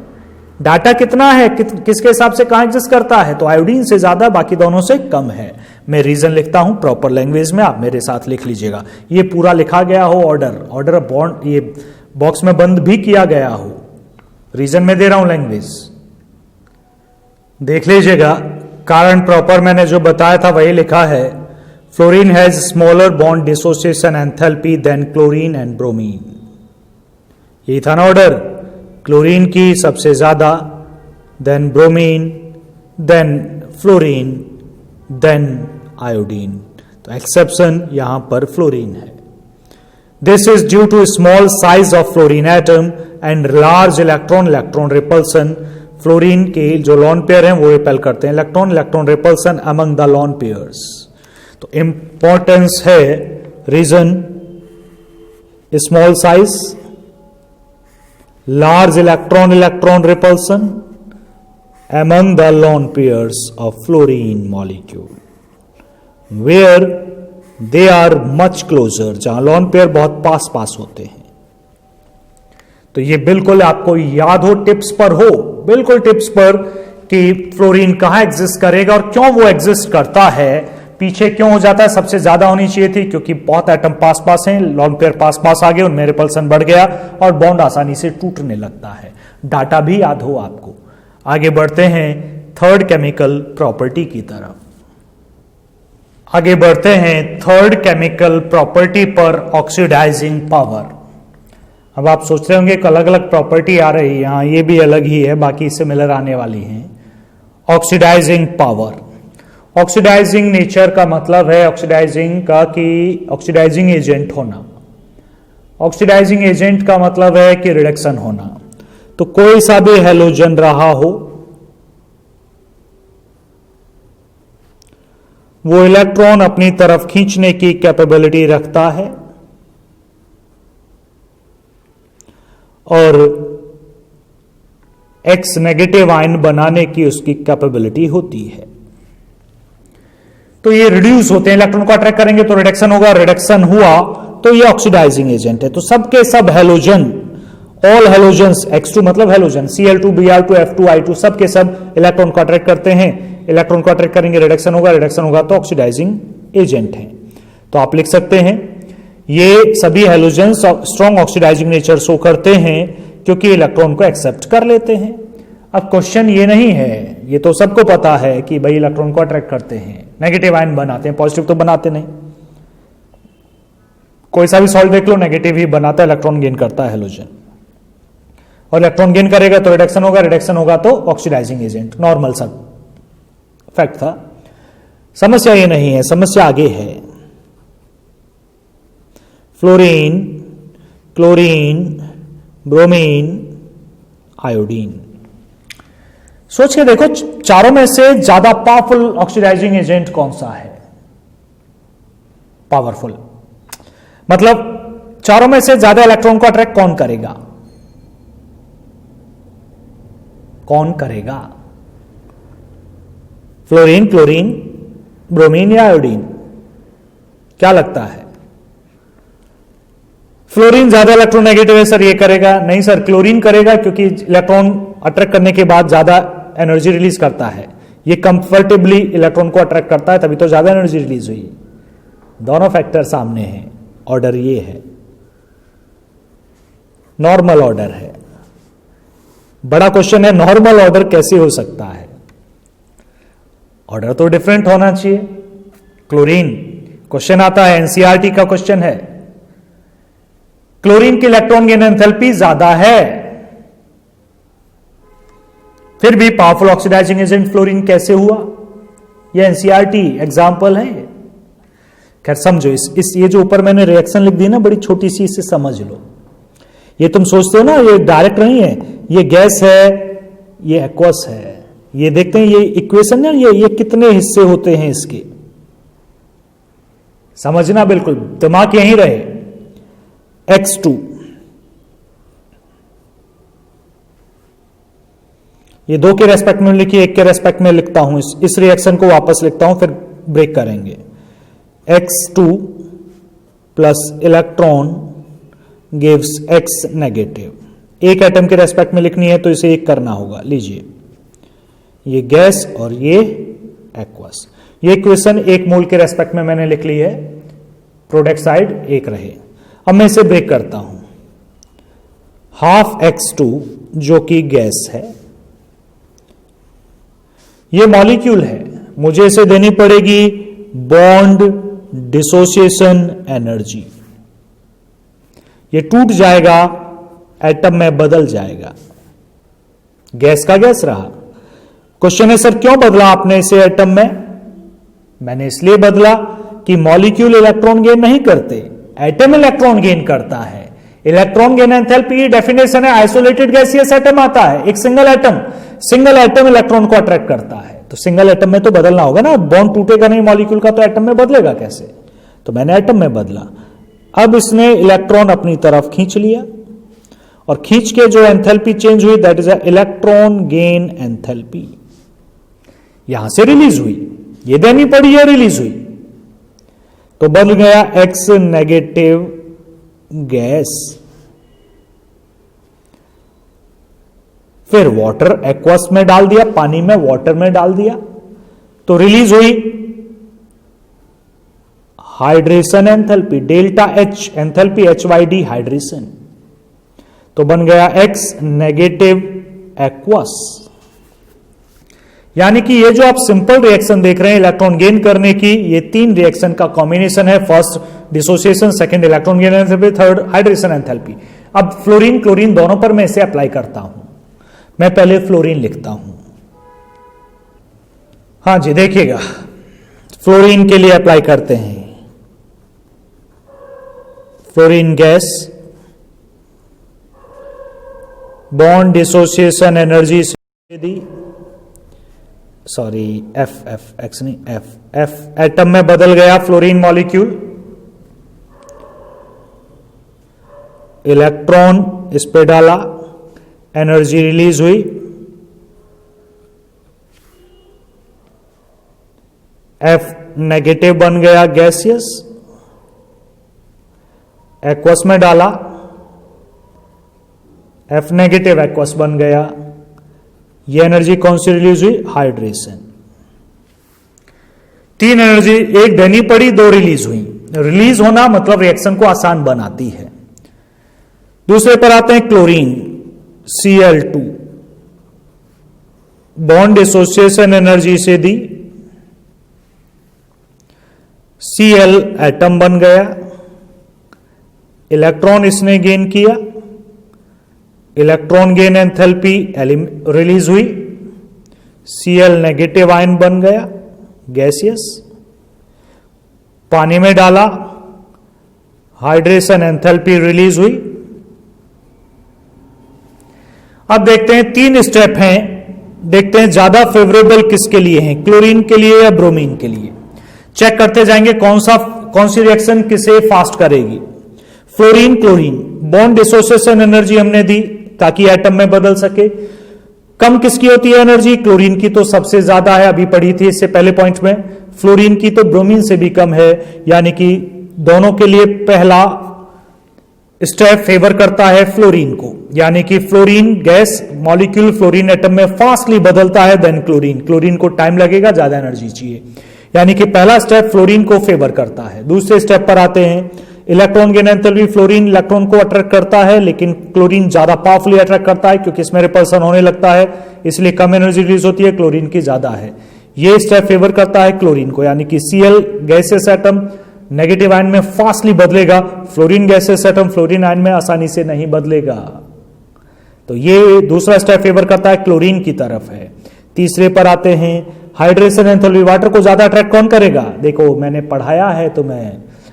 डाटा कितना है, किसके हिसाब से कहां एग्जिस्ट करता है, तो आयोडीन से ज्यादा, बाकी दोनों से कम है। मैं रीजन लिखता हूं प्रॉपर लैंग्वेज में, आप मेरे साथ लिख लीजिएगा। ये पूरा लिखा गया हो ऑर्डर बॉन्ड, ये बॉक्स में बंद भी किया गया हो, रीजन में दे रहा हूं लैंग्वेज, देख लीजिएगा। कारण प्रॉपर मैंने जो बताया था वही लिखा है। Fluorine has smaller bond dissociation enthalpy than chlorine and bromine. यही था ना ऑर्डर, क्लोरीन की सबसे ज्यादा, then bromine, then fluorine, then iodine. तो एक्सेप्शन यहां पर फ्लोरीन है। This is due to small size of fluorine atom and large electron repulsion. Fluorine के जो लॉन पेयर हैं वो रिपेल करते हैं, electron repulsion among the lone pairs. तो इंपॉर्टेंस है reason, small size, large electron repulsion among the lone pairs of fluorine molecule where they are much closer, जहां lone pair बहुत पास होते हैं। तो ये बिल्कुल आपको याद हो, टिप्स पर हो, बिल्कुल टिप्स पर कि फ्लोरीन कहां एग्जिस्ट करेगा और क्यों वो एग्जिस्ट करता है, पीछे क्यों हो जाता है। सबसे ज्यादा होनी चाहिए थी क्योंकि बहुत एटम पास हैं, लॉन पेयर पास आ गए, उनमें रिपल्सन बढ़ गया और बॉन्ड आसानी से टूटने लगता है। डाटा भी याद हो आपको। आगे बढ़ते हैं थर्ड केमिकल प्रॉपर्टी की तरफ। आगे बढ़ते हैं थर्ड केमिकल प्रॉपर्टी पर, ऑक्सीडाइजिंग पावर। अब आप सोच रहे होंगे कि अलग अलग प्रॉपर्टी आ रही है, यहां ये भी अलग ही है, बाकी सिमिलर आने वाली है। ऑक्सीडाइजिंग पावर, ऑक्सीडाइजिंग नेचर का मतलब है ऑक्सीडाइजिंग का कि ऑक्सीडाइजिंग एजेंट होना। ऑक्सीडाइजिंग एजेंट का मतलब है कि रिडक्शन होना। तो कोई सा भी हैलोजन रहा हो, वो इलेक्ट्रॉन अपनी तरफ खींचने की कैपेबिलिटी रखता है और एक्स नेगेटिव आयन बनाने की उसकी कैपेबिलिटी होती है। तो ये रिड्यूस होते हैं, इलेक्ट्रॉन को अट्रैक्ट करेंगे तो रिडक्शन होगा, रिडक्शन हुआ तो ये ऑक्सीडाइजिंग एजेंट है। तो सबके सब हैलोजन, ऑल हैलोजन्स, X2 मतलब halogen, Cl2, Br2, F2, I2 सबके सब इलेक्ट्रॉन को अट्रैक्ट करते हैं। इलेक्ट्रॉन को अट्रैक्ट करेंगे, रिडक्शन होगा तो ऑक्सीडाइजिंग एजेंट है। तो आप लिख सकते हैं ये सभी halogens strong oxidising nature show करते हैं क्योंकि इलेक्ट्रॉन को एक्सेप्ट कर लेते हैं। अब क्वेश्चन ये नहीं है, ये तो सबको पता है कि भाई इलेक्ट्रॉन को अट्रैक्ट करते हैं, नेगेटिव आयन बनाते हैं, पॉजिटिव तो बनाते नहीं। कोई सा भी सॉल्ट देख लो, नेगेटिव ही बनाता है, इलेक्ट्रॉन गेन करता है हैलोजन, और इलेक्ट्रॉन गेन करेगा तो रिडक्शन होगा तो ऑक्सीडाइजिंग एजेंट। नॉर्मल सा फैक्ट था। समस्या ये नहीं है, समस्या आगे है। Fluorine, chlorine, bromine, iodine. सोच के देखो, चारों में से ज्यादा पावरफुल ऑक्सीडाइजिंग एजेंट कौन सा है? पावरफुल मतलब चारों में से ज्यादा इलेक्ट्रॉन को अट्रैक्ट कौन करेगा? फ्लोरीन, क्लोरीन, ब्रोमीन या आयोडीन? क्या लगता है? फ्लोरीन ज्यादा इलेक्ट्रोनेगेटिव है सर, ये करेगा? नहीं सर, क्लोरीन करेगा क्योंकि इलेक्ट्रॉन अट्रैक्ट करने के बाद ज्यादा एनर्जी रिलीज करता है, ये कंफर्टेबली इलेक्ट्रॉन को अट्रैक्ट करता है, तभी तो ज्यादा एनर्जी रिलीज हुई। दोनों फैक्टर सामने हैं, ऑर्डर ये है, नॉर्मल ऑर्डर है। बड़ा क्वेश्चन है नॉर्मल ऑर्डर कैसे हो सकता है, ऑर्डर तो डिफरेंट होना चाहिए। क्लोरीन क्वेश्चन आता है, एनसीईआरटी का क्वेश्चन है, क्लोरीन की इलेक्ट्रॉन गेन एंथैल्पी ज्यादा है, फिर भी पावरफुल ऑक्सीडाइजिंग एजेंट फ्लोरीन कैसे हुआ, ये एनसीईआरटी एग्जांपल है। खैर समझो, इस ये जो ऊपर मैंने रिएक्शन लिख दी ना, बड़ी छोटी सी, इसे समझ लो। ये तुम सोचते हो ना ये डायरेक्ट नहीं है, ये गैस है, ये एक्वस है, ये देखते हैं ये इक्वेशन है, ये कितने हिस्से होते हैं इसके, समझना बिल्कुल, दिमाग यहीं रहे। X2 ये दो के रेस्पेक्ट में लिखिए, एक के रेस्पेक्ट में लिखता हूं, इस रिएक्शन को वापस लिखता हूं, फिर ब्रेक करेंगे। X2 plus electron gives X negative. एक एटम के रेस्पेक्ट में लिखनी है तो इसे एक करना होगा। लीजिए, ये गैस और ये एक्वस, ये इक्वेशन एक मोल के रेस्पेक्ट में मैंने लिख ली है, प्रोडक्ट साइड एक रहे। अब मैं इसे ब्रेक करता हूं, हाफ X2 जो कि गैस है, ये मॉलिक्यूल है, मुझे इसे देनी पड़ेगी बॉन्ड डिसोसिएशन एनर्जी, ये टूट जाएगा, एटम में बदल जाएगा, गैस का गैस रहा। क्वेश्चन है सर क्यों बदला आपने इसे एटम में? मैंने इसलिए बदला कि मॉलिक्यूल इलेक्ट्रॉन गेन नहीं करते, एटम इलेक्ट्रॉन गेन करता है। इलेक्ट्रॉन गेन एंथैल्पी डेफिनेशन है, आइसोलेटेड गैसियस एटम आता है, एक सिंगल एटम इलेक्ट्रॉन को अट्रैक्ट करता है, तो सिंगल एटम में तो बदलना होगा ना, बॉन्ड टूटेगा नहीं मॉलिक्यूल का, तो एटम में बदलेगा कैसे? तो मैंने एटम में बदला। अब इसने इलेक्ट्रॉन अपनी तरफ खींच लिया, और खींच के जो एंथैल्पी चेंज हुई, that is electron gain enthalpy, यहां से रिलीज हुई, ये देनी पड़ी है, रिलीज हुई, तो बन गया X नेगेटिव गैस। फिर वाटर एक्वस में डाल दिया, पानी में वाटर में डाल दिया, तो रिलीज हुई hydration enthalpy, delta H enthalpy, HYD hydration, तो बन गया X नेगेटिव एक्वस। यानी कि ये जो आप सिंपल रिएक्शन देख रहे हैं इलेक्ट्रॉन गेन करने की, ये तीन रिएक्शन का कॉम्बिनेशन है, first dissociation, second electron gain enthalpy, third hydration enthalpy. अब फ्लोरीन क्लोरीन दोनों पर मैं इसे अप्लाई करता हूं। मैं पहले फ्लोरीन लिखता हूं, हां जी देखिएगा, फ्लोरीन के लिए अप्लाई करते हैं, fluorine gas, bond dissociation energy से दी, सॉरी X नहीं F एटम में बदल गया फ्लोरीन मॉलिक्यूल, इलेक्ट्रॉन इस पे डाला, एनर्जी रिलीज हुई, F नेगेटिव बन गया गैसियस, एक्वस में डाला, F नेगेटिव एक्वस बन गया, ये एनर्जी कौन सी रिलीज हुई? हाइड्रेशन। तीन एनर्जी, एक देनी पड़ी, दो रिलीज हुई। रिलीज होना मतलब रिएक्शन को आसान बनाती है। दूसरे पर आते हैं chlorine, Cl2, bond association energy से दी, Cl एटम बन गया, इलेक्ट्रॉन इसने गेन किया, इलेक्ट्रॉन गेन एंथैल्पी रिलीज हुई, Cl नेगेटिव आयन बन गया गैसियस, पानी में डाला, हाइड्रेशन एंथैल्पी रिलीज हुई। अब देखते हैं तीन स्टेप हैं, देखते हैं ज्यादा फेवरेबल किसके लिए हैं, क्लोरीन के लिए या ब्रोमीन के लिए। चेक करते जाएंगे कौन सी रिएक्शन किसे फास्ट करेगी। Fluorine chlorine, bond dissociation energy हमने दी ताकि एटम में बदल सके। कम किसकी होती है एनर्जी? क्लोरीन की तो सबसे ज्यादा है, अभी पढ़ी थी इससे पहले पॉइंट में। फ्लोरीन की तो ब्रोमीन से भी कम है, यानी कि दोनों के लिए पहला स्टेप फेवर करता है फ्लोरीन को, यानी कि fluorine gas molecule fluorine atom में फास्टली बदलता है देन क्लोरीन। क्लोरीन को टाइम लगेगा, ज्यादा एनर्जी चाहिए, यानी कि पहला स्टेप फ्लोरीन को फेवर करता है। दूसरे स्टेप पर आते हैं, electron gain enthalpy. Fluorine electron को अट्रैक्ट करता है, लेकिन क्लोरीन ज्यादा पावरफुली अट्रैक्ट करता है क्योंकि इसमें रिपल्सन होने लगता है, इसलिए कम एनर्जी रिलीज होती है, क्लोरीन की ज्यादा है। ये स्टेप फेवर करता है क्लोरीन को, यानी कि Cl gases atom negative ion में फास्टली बदलेगा, fluorine gases atom fluorine ion में आसानी से नहीं बदलेगा। तो ये दूसरा स्टेप फेवर करता है क्लोरीन की तरफ है। तीसरे पर आते हैं, हाइड्रेशन एंथैल्पी। वाटर को ज्यादा अट्रैक्ट कौन करेगा? देखो मैंने पढ़ाया है, तो मैं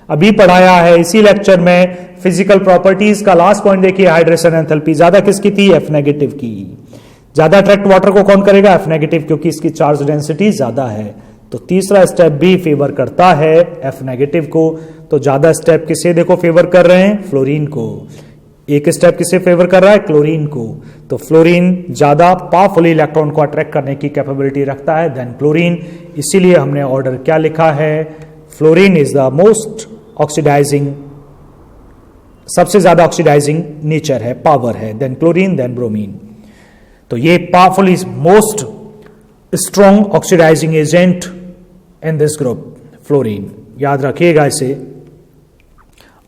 अभी पढ़ाया है इसी लेक्चर में फिजिकल प्रॉपर्टीज का लास्ट पॉइंट देखिए, हाइड्रेशन एंथैल्पी ज्यादा किसकी थी? F नेगेटिव की। ज्यादा अट्रैक्ट वाटर को कौन करेगा? F नेगेटिव, क्योंकि इसकी चार्ज डेंसिटी ज्यादा है। तो तीसरा स्टेप भी फेवर करता है F नेगेटिव को। तो ज्यादा स्टेप किसे देखो फेवर कर रहे हैं? फ्लोरीन को। एक स्टेप किसे फेवर कर रहा है? क्लोरीन को। तो फ्लोरीन ज्यादा पावरफुली इलेक्ट्रॉन को अट्रैक्ट करने की कैपेबिलिटी रखता है देन क्लोरीन, इसीलिए हमने ऑर्डर क्या लिखा है? Fluorine is the most oxidising, सबसे ज्यादा ऑक्सीडाइजिंग नेचर है, पावर है, देन क्लोरीन, देन ब्रोमीन। तो ये powerful is most strong oxidising agent in this group, fluorine. याद रखिएगा इसे।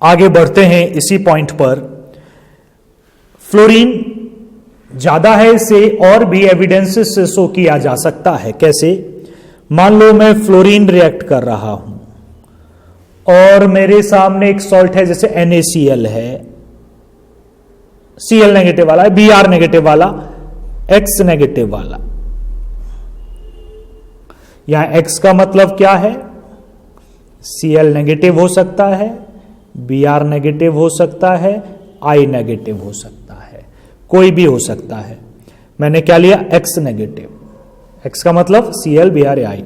आगे बढ़ते हैं इसी पॉइंट पर। फ्लोरीन ज्यादा है, इसे और भी एविडेंसेस से शो किया जा सकता है। कैसे? मान लो मैं फ्लोरीन रिएक्ट कर रहा हूं और मेरे सामने एक सॉल्ट है, जैसे NaCl है, Cl नेगेटिव वाला है, Br नेगेटिव वाला, X नेगेटिव वाला। यहां X का मतलब क्या है? Cl नेगेटिव हो सकता है, Br नेगेटिव हो सकता है, I नेगेटिव हो सकता है, कोई भी हो सकता है। मैंने क्या लिया? X negative. X का मतलब Cl, Br, I।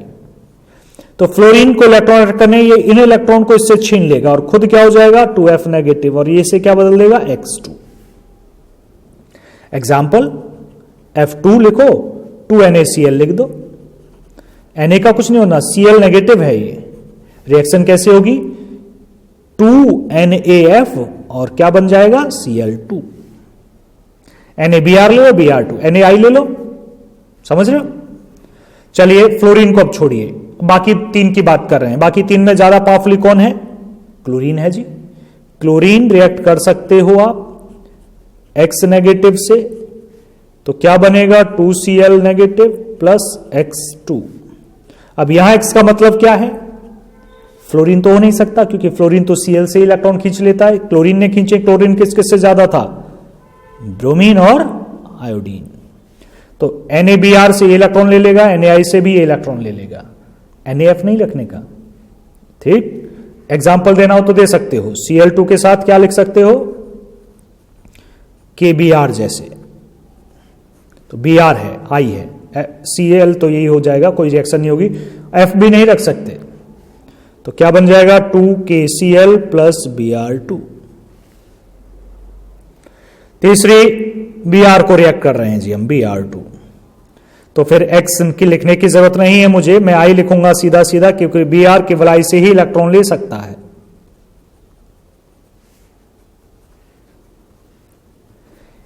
तो फ्लोरीन को इलेक्ट्रॉन अट्रैक्ट करने, ये इन इलेक्ट्रॉन को इससे छीन लेगा और खुद क्या हो जाएगा? 2F नेगेटिव, और ये से क्या बदल देगा? X2। एग्जाम्पल, F2 लिखो, 2NaCl लिख दो। Na का कुछ नहीं होना, Cl नेगेटिव है, ये रिएक्शन कैसे होगी? 2NaF और क्या बन जाएगा? Cl2। NaBr ले लो, Br2, NaI ले लो, समझ रहे हो? चलिए फ्लोरीन को अब छोड़िए, बाकी तीन की बात कर रहे हैं। बाकी तीन में ज्यादा पावरफुली कौन है? क्लोरीन है जी। क्लोरीन रिएक्ट कर सकते हो आप X नेगेटिव से, तो क्या बनेगा? 2Cl negative plus X2। अब यहां X का मतलब क्या है? फ्लोरीन तो हो नहीं सकता, क्योंकि फ्लोरीन तो Cl से इलेक्ट्रॉन खींच लेता है, क्लोरीन ने खींचे। क्लोरीन किस किस से ज्यादा था? ब्रोमीन और आयोडीन। तो NaBr से ये इलेक्ट्रॉन ले लेगा, NaI से भी ये इलेक्ट्रॉन ले लेगा, NaF नहीं रखने का। ठीक, एग्जाम्पल देना हो तो दे सकते हो। Cl2 के साथ क्या लिख सकते हो? KBr जैसे, तो Br है, I है, Cl तो यही हो जाएगा, कोई रिएक्शन नहीं होगी। F भी नहीं रख सकते, तो क्या बन जाएगा? 2KCl plus Br2। तीसरी Br को रिएक्ट कर रहे हैं जी हम, Br2। तो फिर X की लिखने की जरूरत नहीं है मुझे, मैं I लिखूंगा सीधा सीधा, क्योंकि Br केवल I से ही इलेक्ट्रॉन ले सकता है।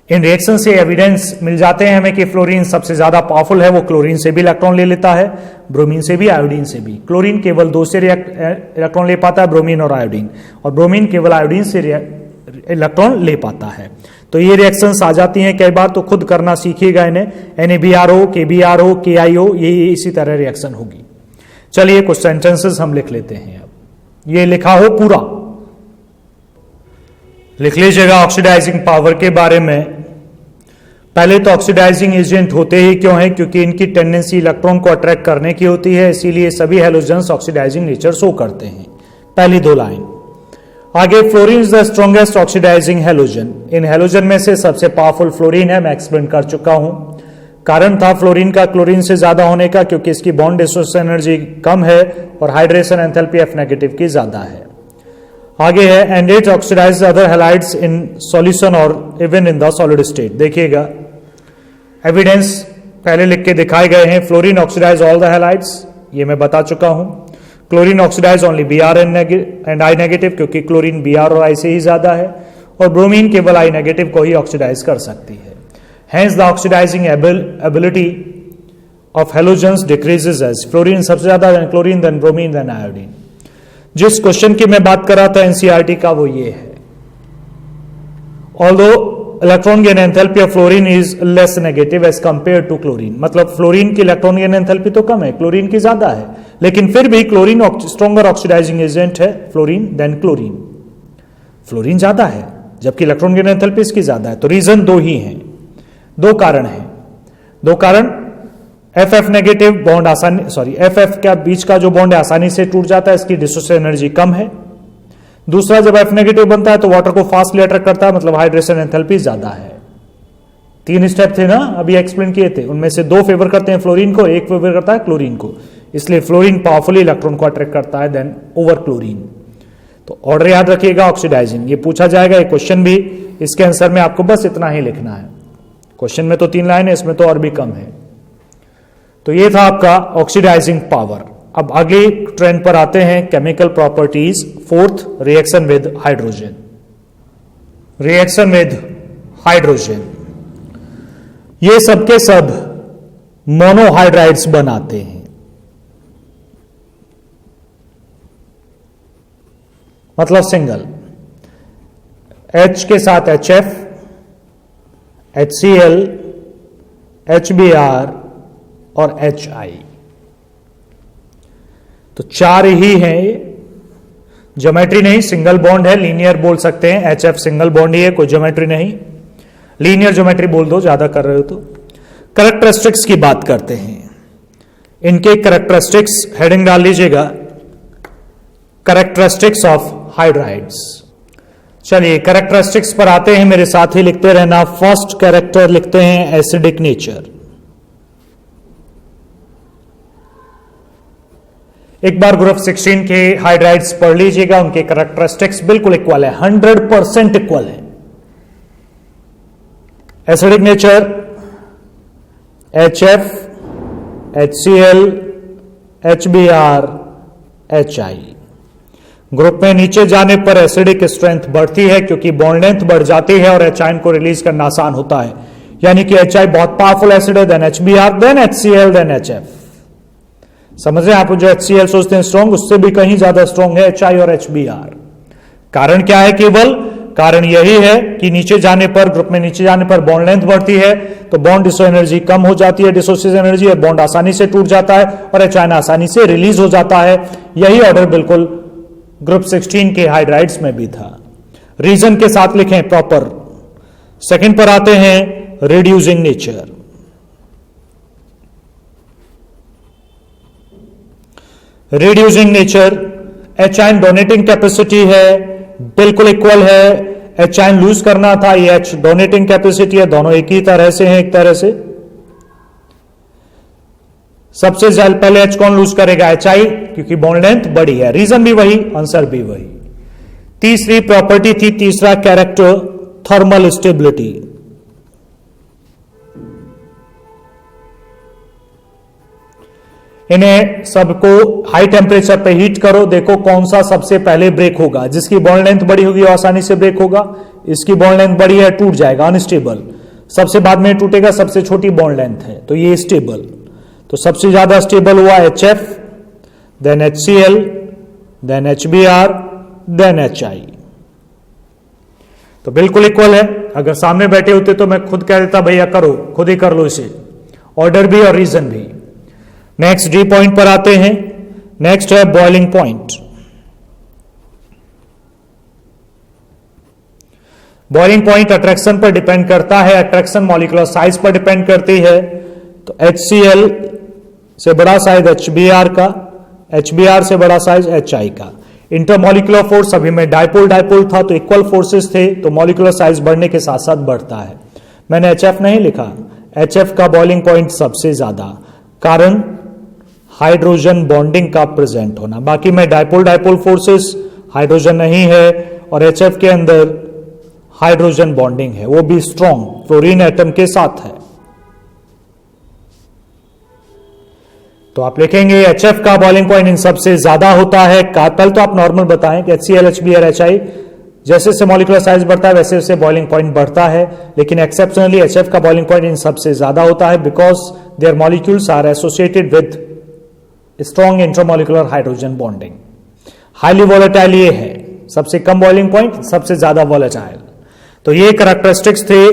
इन रिएक्शन से एविडेंस मिल जाते हैं हमें कि फ्लोरीन सबसे ज्यादा पावरफुल है, वो क्लोरीन से भी इलेक्ट्रॉन ले लेता है, ब्रोमीन से भी, आयोडीन से भी। क्लोरीन केवल दो से इलेक्ट्रॉन ले पाता है, ब्रोमीन और आयोडीन, और ब्रोमीन केवल आयोडीन से इलेक्ट्रॉन ले पाता है। तो ये रिएक्शंस आ जाती हैं कई बार, तो खुद करना सीखिएगा इन्हें। NaBr हो, KBr हो, KI हो, ये इसी तरह रिएक्शन होगी। चलिए कुछ सेंटेंसेस हम लिख लेते हैं। अब ये लिखा हो पूरा, लिख लीजिएगा ऑक्सीडाइजिंग पावर के बारे में। पहले तो ऑक्सीडाइजिंग एजेंट होते ही क्यों हैं? क्योंकि इनकी टेंडेंसी इलेक्ट्रॉन को अट्रैक्ट करने की होती है, इसीलिए सभी हैलोजेंस ऑक्सीडाइजिंग नेचर शो करते हैं। पहली दो लाइन। आगे, fluorine is the strongest oxidising halogen. इन हैलोजन में से सबसे पावरफुल फ्लोरीन है, मैं एक्सप्लेन कर चुका हूं। कारण था फ्लोरीन का क्लोरीन से ज्यादा होने का, क्योंकि इसकी बॉन्ड डिसोसिएशन एनर्जी कम है और हाइड्रेशन एंथैल्पी F नेगेटिव की ज्यादा है। आगे है, and it oxidise other halides in solution और even in the solid state. देखिएगा एविडेंस पहले लिख के दिखाए गए हैं। Fluorine oxidise all the halides, ये मैं बता चुका हूं। Chlorine oxidise only Br and I negative, क्योंकि क्लोरीन Br और I से ही ज्यादा है। और ब्रोमीन केवल I नेगेटिव को ही ऑक्सीडाइज कर सकती है। Hence the oxidizing ability of halogens decreases as fluorine सबसे ज्यादा, then chlorine, then bromine, then iodine. जिस क्वेश्चन की मैं बात कर रहा था एनसीईआरटी का वो ये है, although electron gain enthalpy of fluorine is less negative as compare to chlorine, मतलब फ्लोरीन की इलेक्ट्रॉन गेन एंथैल्पी तो कम है, क्लोरीन की ज्यादा है, लेकिन फिर भी क्लोरीन स्ट्रॉन्गर ऑक्सीडाइजिंग एजेंट है फ्लोरीन देन क्लोरीन। फ्लोरीन ज्यादा है जबकि इलेक्ट्रॉन गेन एंथैल्पी इसकी ज्यादा है। तो रीजन दो ही हैं, दो कारण हैं, दो कारण। एफ नेगेटिव बॉन्ड आसानी, सॉरी एफ का बीच का जो बॉन्ड है आसानी से टूट जाता है, इसकी डिसोसिएशन एनर्जी कम है। दूसरा, जब एफ नेगेटिव बनता है तो वाटर को फास्टली अट्रैक्ट करता है, मतलब हाइड्रेशन एंथैल्पी ज्यादा है। तीन स्टेप थे ना अभी एक्सप्लेन किए थे, उनमें से दो फेवर करते हैं फ्लोरीन को, एक फेवर करता है क्लोरीन को, इसलिए फ्लोरीन पावरफुली इलेक्ट्रॉन को अट्रैक्ट करता है देन ओवर क्लोरीन। तो ऑर्डर याद रखिएगा ऑक्सीडाइजिंग, ये पूछा जाएगा ये क्वेश्चन भी, इसके आंसर में आपको बस इतना ही लिखना है। क्वेश्चन में तो 3 लाइन है, इसमें तो और भी कम है। तो ये था आपका ऑक्सीडाइजिंग पावर। अब अगली ट्रेंड पर आते हैं, chemical properties. Fourth, reaction with hydrogen. Reaction with hydrogen, ये सब के सब मोनोहाइड्राइड्स बनाते हैं, मतलब सिंगल। H के साथ HF, HCl, HBr और HI, तो 4 ही हैं ये। ज्योमेट्री नहीं, सिंगल बॉन्ड है, लीनियर बोल सकते हैं। HF सिंगल बॉन्ड ही है, कोई ज्योमेट्री नहीं, लीनियर ज्योमेट्री बोल दो ज्यादा कर रहे हो तो। कैरेक्टरिस्टिक्स की बात करते हैं, इनके कैरेक्टरिस्टिक्स हेडिंग डाल लीजिएगा, कैरेक्टरिस्टिक्स ऑफ हाइड्राइड्स। चलिए कैरेक्टरिस्टिक्स पर आते हैं, मेरे साथ ही लिखते रहना। फर्स्ट कैरेक्टर लिखते हैं एसिडिक नेचर। एक बार ग्रुप 16 के हाइड्राइड्स पढ़ लीजिएगा, उनके कैरेक्टरिस्टिक्स बिल्कुल इक्वल है, 100% इक्वल है। Acidic nature HF, HCl, HBr, HI। Group में नीचे जाने पर एसिडिक स्ट्रेंथ बढ़ती है क्योंकि बॉन्ड लेंथ बढ़ जाती है और एच आयन को रिलीज करना आसान होता है, यानी कि HI बहुत पावरफुल एसिड है, then HBr, then HCl, then HF। समझ रहे हैं आप, जो HCl सोचते हैं स्ट्रॉन्ग, उससे भी कहीं ज्यादा स्ट्रॉन्ग है HI और HBr। कारण क्या है? केवल कारण यही है कि नीचे जाने पर, ग्रुप में नीचे जाने पर बॉन्ड लेंथ बढ़ती है तो बॉन्ड डिसो एनर्जी कम हो जाती है, डिसोसिएशन एनर्जी, और बॉन्ड आसानी से टूट जाता है और एच आयन आसानी से रिलीज हो जाता है। यही ऑर्डर बिल्कुल ग्रुप 16 के हाइड्राइड्स में भी था। रीजन के साथ लिखें प्रॉपर। सेकंड पर आते हैं reducing nature. Reducing nature, H ion donating capacity है, बिल्कुल इक्वल है। एच आयन लूज करना था, ये एच डोनेटिंग कैपेसिटी है, दोनों एक ही तरह से हैं। एक तरह से सबसे ज्यादा पहले एच कौन लूज करेगा? एच आई, क्योंकि बॉन्ड लेंथ बड़ी है। रीजन भी वही, आंसर भी वही। तीसरी प्रॉपर्टी थी, तीसरा कैरेक्टर, थर्मल स्टेबिलिटी। इन्हें सबको हाई टेम्परेचर पे हीट करो, देखो कौन सा सबसे पहले ब्रेक होगा। जिसकी बॉन्ड लेंथ बड़ी होगी वो आसानी से ब्रेक होगा, इसकी बॉन्ड लेंथ बड़ी है, टूट जाएगा, अनस्टेबल। सबसे बाद में टूटेगा, सबसे छोटी बॉन्ड लेंथ है तो ये स्टेबल। तो सबसे ज्यादा स्टेबल हुआ HF, then HCl, then HBr, then HI। तो बिल्कुल इक्वल है। अगर सामने बैठे होते तो मैं खुद कह देता भैया करो, खुद ही कर लो इसे, ऑर्डर भी और रीजन भी। नेक्स्ट डी पॉइंट पर आते हैं। नेक्स्ट है boiling point. Boiling point attraction पर डिपेंड करता है, अट्रैक्शन मॉलिक्यूलर साइज पर डिपेंड करती है। तो HCl से बड़ा साइज HBr का, HBr से बड़ा साइज HI का। इंटरमॉलिक्यूलर फोर्स अभी में डायपोल डायपोल था तो इक्वल फोर्सेस थे, तो मॉलिक्यूलर साइज बढ़ने के साथ साथ बढ़ता है। मैंने HF नहीं लिखा, HF का बॉइलिंग पॉइंट सबसे ज्यादा, कारण हाइड्रोजन बॉन्डिंग का प्रेजेंट होना। बाकी में डायपोल डायपोल फोर्सेस, हाइड्रोजन नहीं है, और HF के अंदर हाइड्रोजन बॉन्डिंग है, वो भी स्ट्रॉन्ग फ्लोरीन एटम के साथ है। तो आप लिखेंगे HF का बॉइलिंग पॉइंट इन सबसे ज्यादा होता है। पहले तो आप नॉर्मल बताएं कि HCl, HBr, HI जैसे जैसे मॉलिक्यूलर साइज बढ़ता है वैसे वैसे बॉइलिंग पॉइंट बढ़ता है, लेकिन एक्सेप्शनली HF का बॉइलिंग पॉइंट इन सबसे ज्यादा होता है because there molecules are associated with strong intramolecular hydrogen bonding. Highly volatile ये है, सबसे कम बॉइलिंग पॉइंट, सबसे ज्यादा वॉलेटाइल। तो ये कैरेक्टरिस्टिक्स थे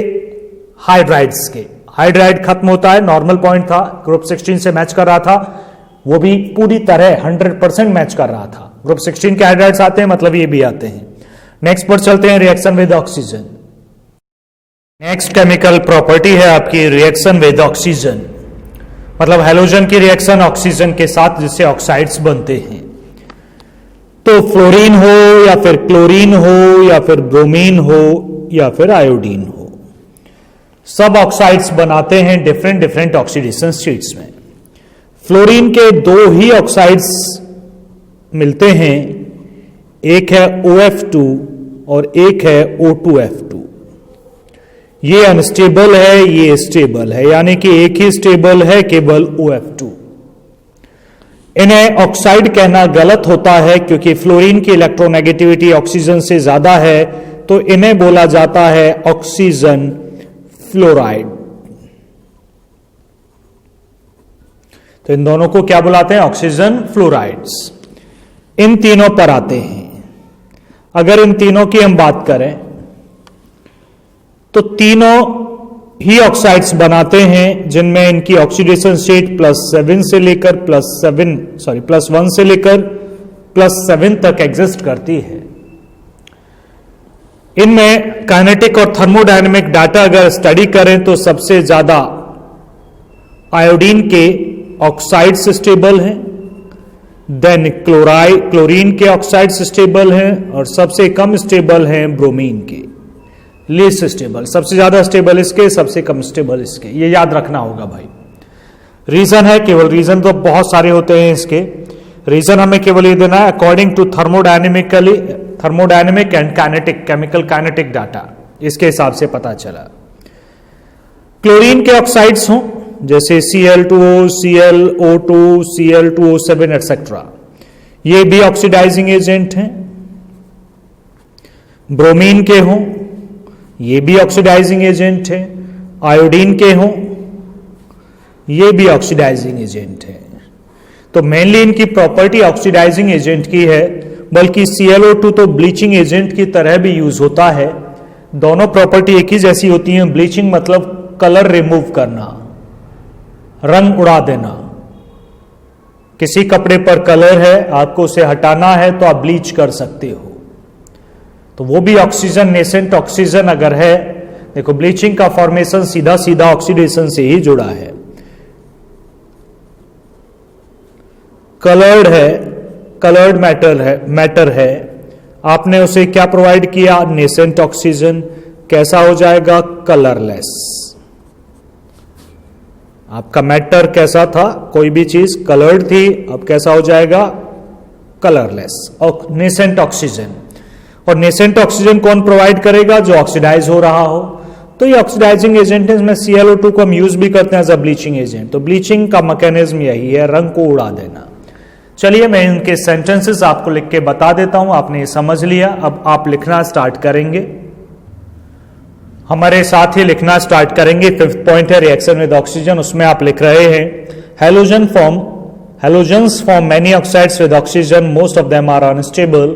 हाइड्राइड्स के। हाइड्राइड खत्म होता है, नॉर्मल पॉइंट था, ग्रुप 16 से मैच कर रहा था, वो भी पूरी तरह 100% मैच कर रहा था। ग्रुप 16 के हाइड्राइड्स आते हैं, मतलब ये भी आते हैं। नेक्स्ट पर चलते हैं, reaction with oxygen. Next chemical property है आपकी रिएक्शन विद ऑक्सीजन, मतलब हैलोजन की रिएक्शन ऑक्सीजन के साथ जिससे ऑक्साइड्स बनते हैं। तो फ्लोरीन हो या फिर क्लोरीन हो या फिर ब्रोमीन हो या फिर आयोडीन हो, सब ऑक्साइड्स बनाते हैं डिफरेंट डिफरेंट ऑक्सीडेशन स्टेट्स में। फ्लोरीन के दो ही ऑक्साइड्स मिलते हैं, एक है OF2 और एक है O2F2। ये अनस्टेबल है, ये स्टेबल है, यानी कि एक ही स्टेबल है, केवल OF2। इन्हें ऑक्साइड कहना गलत होता है क्योंकि फ्लोरीन की इलेक्ट्रोनेगेटिविटी ऑक्सीजन से ज्यादा है, तो इन्हें बोला जाता है ऑक्सीजन फ्लोराइड। तो इन दोनों को क्या बुलाते हैं? Oxygen fluorides. इन तीनों पर आते हैं। अगर इन तीनों की हम बात करें तो तीनों ही ऑक्साइड्स बनाते हैं जिनमें इनकी ऑक्सीडेशन स्टेट +7 से लेकर +1 से लेकर +7 तक एग्जिस्ट करती है। इनमें काइनेटिक और थर्मोडायनेमिक डाटा अगर स्टडी करें तो सबसे ज्यादा आयोडीन के ऑक्साइड्स स्टेबल हैं, देन क्लोरीन के ऑक्साइड्स स्टेबल हैं, और सबसे कम स्टेबल हैं ब्रोमीन के, लीस्ट स्टेबल। सबसे ज्यादा स्टेबल इसके, सबसे कम स्टेबल इसके, ये याद रखना होगा भाई। रीजन है केवल, रीजन तो बहुत सारे होते हैं इसके, रीजन हमें केवल ये देना है according to thermodynamic and kinetic, chemical kinetic data, इसके हिसाब से पता चला। क्लोरीन के ऑक्साइड्स हों जैसे Cl2O, ClO2, Cl2O7 एक्सेट्रा, ये भी ऑक्सीडाइजिंग एजेंट हैं। ब्रोमीन के हों, ये भी ऑक्सीडाइजिंग एजेंट है। आयोडीन के हों, ये भी ऑक्सीडाइजिंग एजेंट है। तो मेनली इनकी प्रॉपर्टी ऑक्सीडाइजिंग एजेंट की है, बल्कि ClO2 तो ब्लीचिंग एजेंट की तरह भी यूज होता है। दोनों प्रॉपर्टी एक ही जैसी होती है। ब्लीचिंग मतलब कलर रिमूव करना, रंग उड़ा देना। किसी कपड़े पर कलर है, आपको उसे हटाना है तो आप ब्लीच कर सकते हो। तो वो भी ऑक्सीजन, नेसेंट ऑक्सीजन अगर है, देखो ब्लीचिंग का फॉर्मेशन सीधा सीधा ऑक्सीडेशन से ही जुड़ा है। कलर्ड है, कलर्ड मैटर है, आपने उसे क्या प्रोवाइड किया? Nascent oxygen. कैसा हो जाएगा? कलरलेस। आपका मैटर कैसा था? कोई भी चीज कलर्ड थी, अब कैसा हो जाएगा? कलरलेस। और नेसेंट ऑक्सीजन, और नेसेंट ऑक्सीजन कौन प्रोवाइड करेगा? जो ऑक्सीडाइज हो रहा हो। तो ये ऑक्सीडाइजिंग एजेंट है। इसमें ClO2 को हम यूज भी करते हैं एज अ ब्लीचिंग एजेंट। तो ब्लीचिंग का मैकेनिज्म यही है, रंग को उड़ा देना। चलिए मैं इनके सेंटेंसेस आपको लिख के बता देता हूं, आपने ये समझ लिया। अब आप लिखना स्टार्ट करेंगे, हमारे साथ ही लिखना स्टार्ट करेंगे। 5th पॉइंट है रिएक्शन विद ऑक्सीजन, उसमें आप लिख रहे हैं halogens form many oxides with oxygen, most of them are unstable.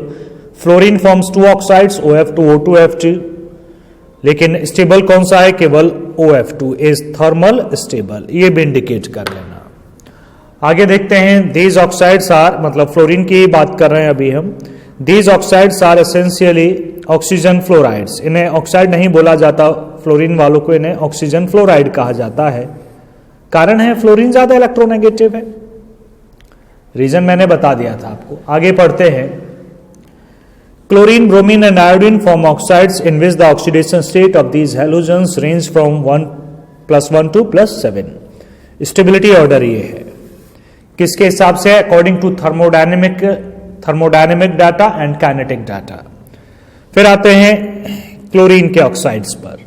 Fluorine forms 2 oxides OF2, O2F2, लेकिन स्टेबल कौन सा है? केवल OF2 इज थर्मल स्टेबल। ये भी इंडिकेट कर लेना। आगे देखते हैं, दीज ऑक्साइड्स आर, मतलब फ्लोरीन की बात कर रहे हैं अभी हम। These oxides are essentially oxygen fluorides. इन्हें ऑक्साइड नहीं बोला जाता, फ्लोरीन वालों को इन्हें ऑक्सीजन फ्लोराइड कहा जाता है। कारण है फ्लोरीन ज्यादा इलेक्ट्रोनेगेटिव है। रीजन मैंने बता दिया था आपको। आगे पढ़ते हैं, chlorine, bromine and iodine form oxides in which the oxidation state of these halogens range from 1+1 to +7। Stability order ये है, किसके हिसाब से? According to thermodynamic data and kinetic data. फिर आते हैं क्लोरीन के ऑक्साइड्स पर।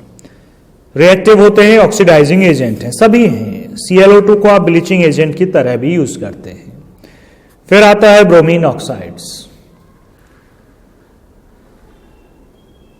रिएक्टिव होते हैं, ऑक्सीडाइजिंग एजेंट हैं, सभी हैं। ClO2 को आप ब्लीचिंग एजेंट की तरह भी यूज करते हैं। फिर आता है ब्रोमीन ऑक्साइड्स।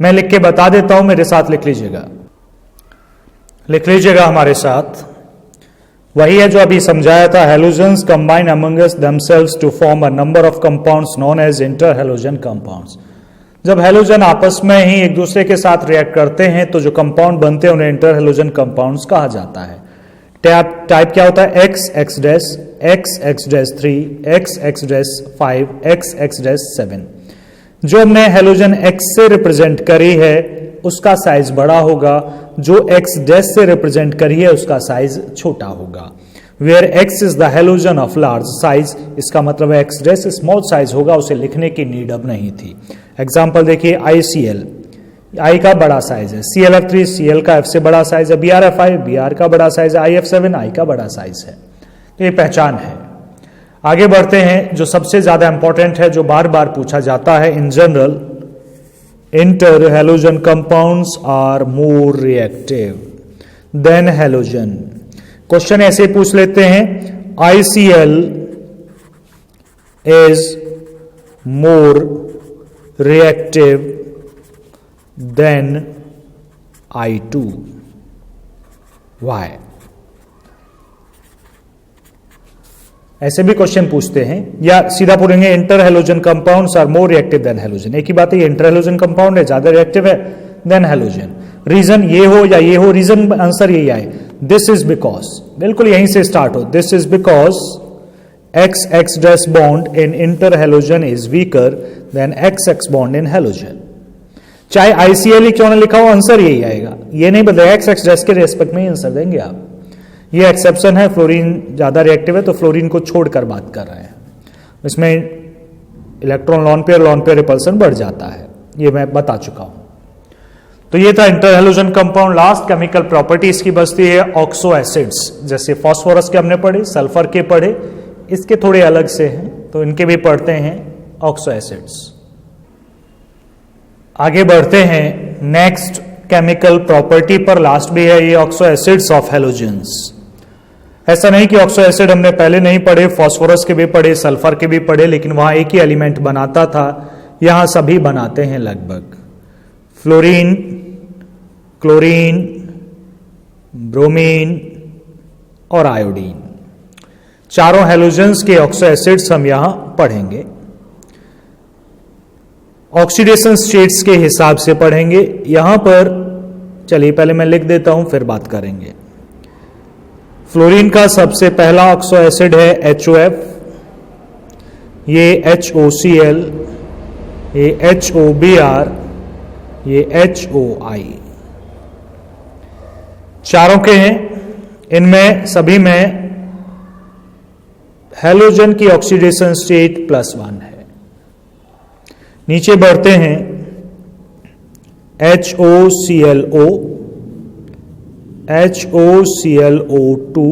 मैं लिख के बता देता हूं, मेरे साथ लिख लीजिएगा हमारे साथ। वही है जो अभी समझाया था, halogens combine amongst themselves to form a number of compounds known as inter halogen compounds. जब हेलोजन आपस में ही एक दूसरे के साथ रिएक्ट करते हैं तो जो कंपाउंड बनते हैं उन्हें इंटर हेलोजन कंपाउंड्स कहा जाता है। टाइप क्या होता है? x x dash 3 x dash 5 x dash 7। जो हमने हेलोजन x से रिप्रेजेंट करी है उसका साइज बड़ा होगा, जो x डैश से रिप्रेजेंट करी है उसका साइज छोटा होगा। Where x is the halogen of large size, इसका मतलब है x डैश स्मॉल साइज होगा, उसे लिखने की नीड अब नहीं थी। एग्जाम्पल देखिए, ICl, I का बड़ा साइज है, ClF3 Cl का F से बड़ा साइज है, BrFi Br का बड़ा साइज है, IF7 I का बड़ा साइज है। तो ये पहचान है। आगे बढ़ते हैं, जो सबसे ज्यादा इंपॉर्टेंट है, जो बार बार पूछा जाता है in general, inter halogen compounds are more reactive than halogen. Question ऐसे पूछ लेते हैं, ICl is more reactive than I2, why? ऐसे भी क्वेश्चन पूछते हैं, या सीधा पूछेंगे inter halogen compounds are more reactive than halogen. एक ही बात है, इंटर हेलोजन कंपाउंड है, ज्यादा रिएक्टिव है देन हेलोजन। रीजन ये हो या ये हो, रीजन आंसर यही आए, दिस इज बिकॉज, बिल्कुल यहीं से स्टार्ट हो, this is because x dash bond in inter halogen is weaker then x bond in halogen. चाहे ICl ही क्यों ना लिखा हो, आंसर यही आएगा। ये नहीं बताया x डैश के रेस्पेक्ट में ही आंसर देंगे आप। ये एक्सेप्शन है, फ्लोरीन ज्यादा रिएक्टिव है तो फ्लोरीन को छोड़कर बात कर रहे हैं, इसमें इलेक्ट्रॉन लॉन पेयर रिपल्सन बढ़ जाता है, ये मैं बता चुका हूं। तो ये था inter halogen compound. Last chemical properties की बचती है ऑक्सो एसिड्स, जैसे फास्फोरस के हमने पढ़े, सल्फर के पढ़े, इसके थोड़े अलग से हैं तो इनके भी पढ़ते हैं ऑक्सो एसिड्स। आगे बढ़ते हैं नेक्स्ट केमिकल प्रॉपर्टी पर, लास्ट भी है ये ऑक्सो एसिड्स ऑफ हेलोजन्स। ऐसा नहीं कि ऑक्सो एसिड हमने पहले नहीं पढ़े, फास्फोरस के भी पढ़े, सल्फर के भी पढ़े, लेकिन वहां एक ही एलिमेंट बनाता था, यहां सभी बनाते हैं लगभग। फ्लोरीन, क्लोरीन, ब्रोमीन और आयोडीन, चारों हेलोजन्स के ऑक्सो एसिड्स हम यहां पढ़ेंगे। ऑक्सीडेशन स्टेट्स के हिसाब से पढ़ेंगे। यहां पर चलिए पहले मैं लिख देता हूं, फिर बात करेंगे। फ्लोरीन का सबसे पहला ऑक्सो एसिड है HOF, ये HOCl, ये HOBr, ये HOI, चारों के हैं। इनमें सभी में हेलोजन की ऑक्सीडेशन स्टेट +1 है। नीचे बढ़ते हैं, HOClO, HOClO2,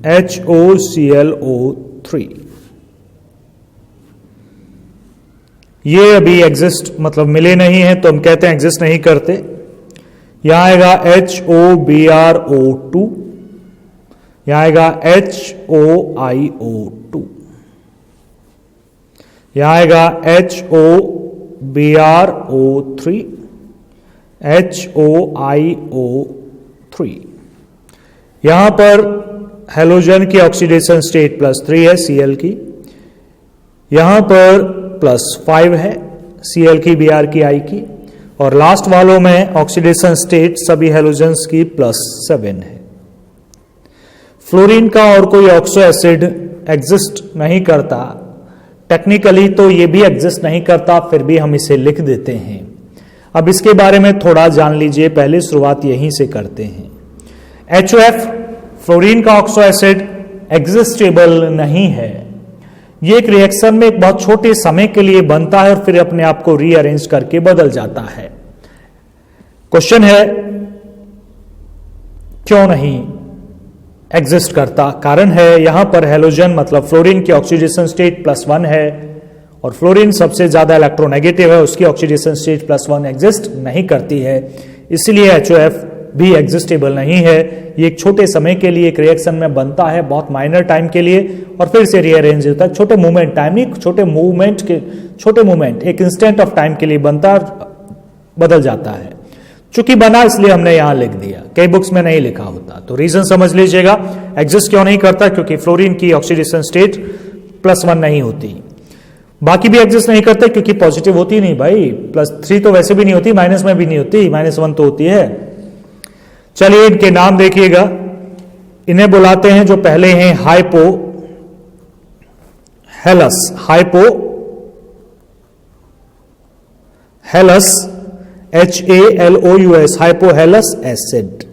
HOClO3, ये अभी एग्जिस्ट मतलब मिले नहीं है तो हम कहते हैं एग्जिस्ट नहीं करते। यहां आएगा HOBrO2, यहां आएगा HOIO2, यहां आएगा HOBrO3, HOIO3। यहां पर हेलोजन की ऑक्सीडेशन स्टेट +3 है Cl की, यहां पर +5 है Cl की, Br की, I की, और लास्ट वालों में ऑक्सीडेशन स्टेट सभी हेलोजन्स की +7 है। फ्लोरीन का और कोई ऑक्सो एसिड एग्जिस्ट नहीं करता, टेक्निकली तो ये भी एग्जिस्ट नहीं करता, फिर भी हम इसे लिख देते हैं। अब इसके बारे में थोड़ा जान लीजिए, पहले शुरुआत यहीं से करते हैं। HOF फ्लोरीन का ऑक्सो एसिड एग्जिस्टेबल नहीं है। ये एक रिएक्शन में एक बहुत छोटे समय के लिए बनता है और फिर अपने आप को रीअरेंज करके बदल जाता है। क्वेश्चन है क्यों नहीं एग्जिस्ट करता? कारण है यहां पर हेलोजन मतलब फ्लोरीन की ऑक्सीडेशन स्टेट +1 है और फ्लोरीन सबसे ज्यादा इलेक्ट्रोनेगेटिव है, उसकी ऑक्सीडेशन स्टेट +1 एग्जिस्ट नहीं करती है, इसलिए HOF भी एग्जिस्टेबल नहीं है। ये एक छोटे समय के लिए एक रिएक्शन में बनता है, बहुत माइनर टाइम के लिए, और फिर से रीअरेंज होता है। छोटे मूवमेंट टाइम, एक छोटे मूवमेंट एक इंस्टेंट ऑफ टाइम के लिए बनता है, बदल जाता है। चूंकि बना इसलिए हमने यहां लिख दिया, कई बुक्स में नहीं लिखा होता। तो रीजन समझ लीजिएगा, एग्जिस्ट क्यों नहीं करता, क्योंकि फ्लोरीन की ऑक्सीडेशन स्टेट +1 नहीं होती। बाकी भी एग्जिस्ट नहीं करते क्योंकि पॉजिटिव होती नहीं भाई, +3 तो वैसे भी नहीं होती, माइनस में भी नहीं होती, -1 तो होती है। चलिए इनके नाम देखिएगा, इन्हें बुलाते हैं जो पहले हैं hypo halous, HALOUS, hypohalous acid.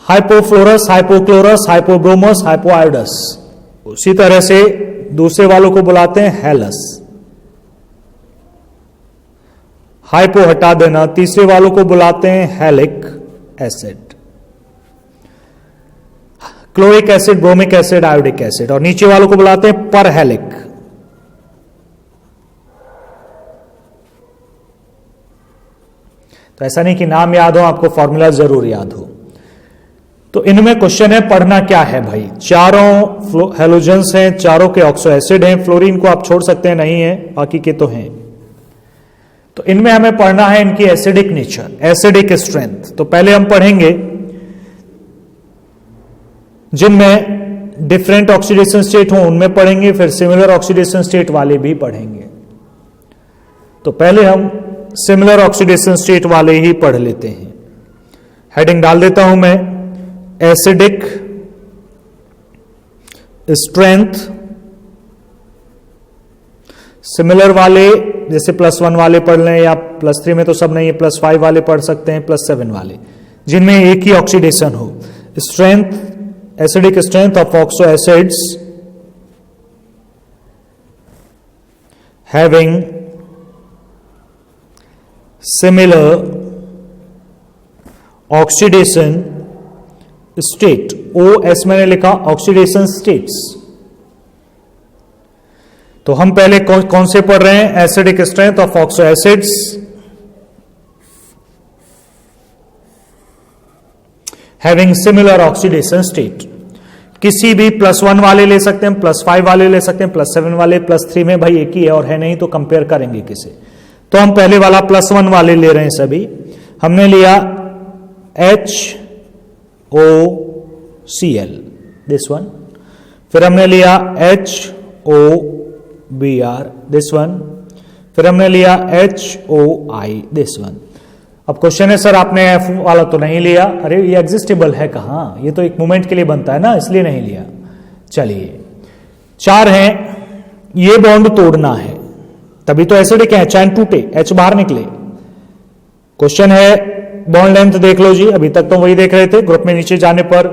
Hypofluorous, hypochlorous, hypobromous, hypoiodous. उसी तरह से दूसरे वालों को बुलाते हैं हेलस। हाइपो हटा देना, तीसरे वालों को बुलाते हैं halic acid. Chloric acid, bromic acid, iodic acid. और नीचे वालों को बुलाते हैं परहेलिक। तो ऐसा नहीं कि नाम याद हो, आपको फॉर्मूला जरूर याद हो। तो इनमें क्वेश्चन है पढ़ना क्या है भाई। चारों हेलोजेंस हैं, चारों के ऑक्सो एसिड हैं। फ्लोरीन को आप छोड़ सकते हैं, नहीं है, बाकी के तो हैं। तो इनमें हमें पढ़ना है इनकी एसिडिक नेचर, एसिडिक स्ट्रेंथ। तो पहले हम पढ़ेंगे जिनमें डिफरेंट ऑक्सीडेशन स्टेट हो उनमें पढ़ेंगे, फिर सिमिलर ऑक्सीडेशन स्टेट वाले भी पढ़ेंगे। तो पहले हम सिमिलर ऑक्सीडेशन स्टेट वाले ही पढ़ लेते हैं। हेडिंग डाल देता हूं मैं, एसिडिक स्ट्रेंथ। सिमिलर वाले जैसे +1 वाले पढ़ लें, या +3 में तो सब नहीं है, +5 वाले पढ़ सकते हैं, +7 वाले जिनमें एक ही ऑक्सीडेशन हो। Strength, acidic strength of oxo acids having similar oxidation state. OS मैंने लिखा ऑक्सीडेशन स्टेट्स। तो हम पहले कौन से पढ़ रहे हैं, acidic strength of oxo acids having similar oxidation state. किसी भी +1 वाले ले सकते हैं, +5 वाले ले सकते हैं, +7 वाले, +3 में भाई एक ही है और है नहीं तो कंपेयर करेंगे किसे। तो हम पहले वाला +1 वाले ले रहे हैं सभी। हमने लिया HOCl, दिस वन। फिर हमने लिया HOBr, दिस वन। फिर हमने लिया HOI, दिस वन। अब क्वेश्चन है सर आपने F वाला तो नहीं लिया। अरे ये एग्जिस्टेबल है कहां, ये तो एक मोमेंट के लिए बनता है ना, इसलिए नहीं लिया। चलिए 4 हैं, ये बॉन्ड तोड़ना है तभी तो एसिडिक है, चैन टूटे, H बाहर निकले। क्वेश्चन है बॉन्ड लेंथ देख लो जी, अभी तक तो वही देख रहे थे। ग्रुप में नीचे जाने पर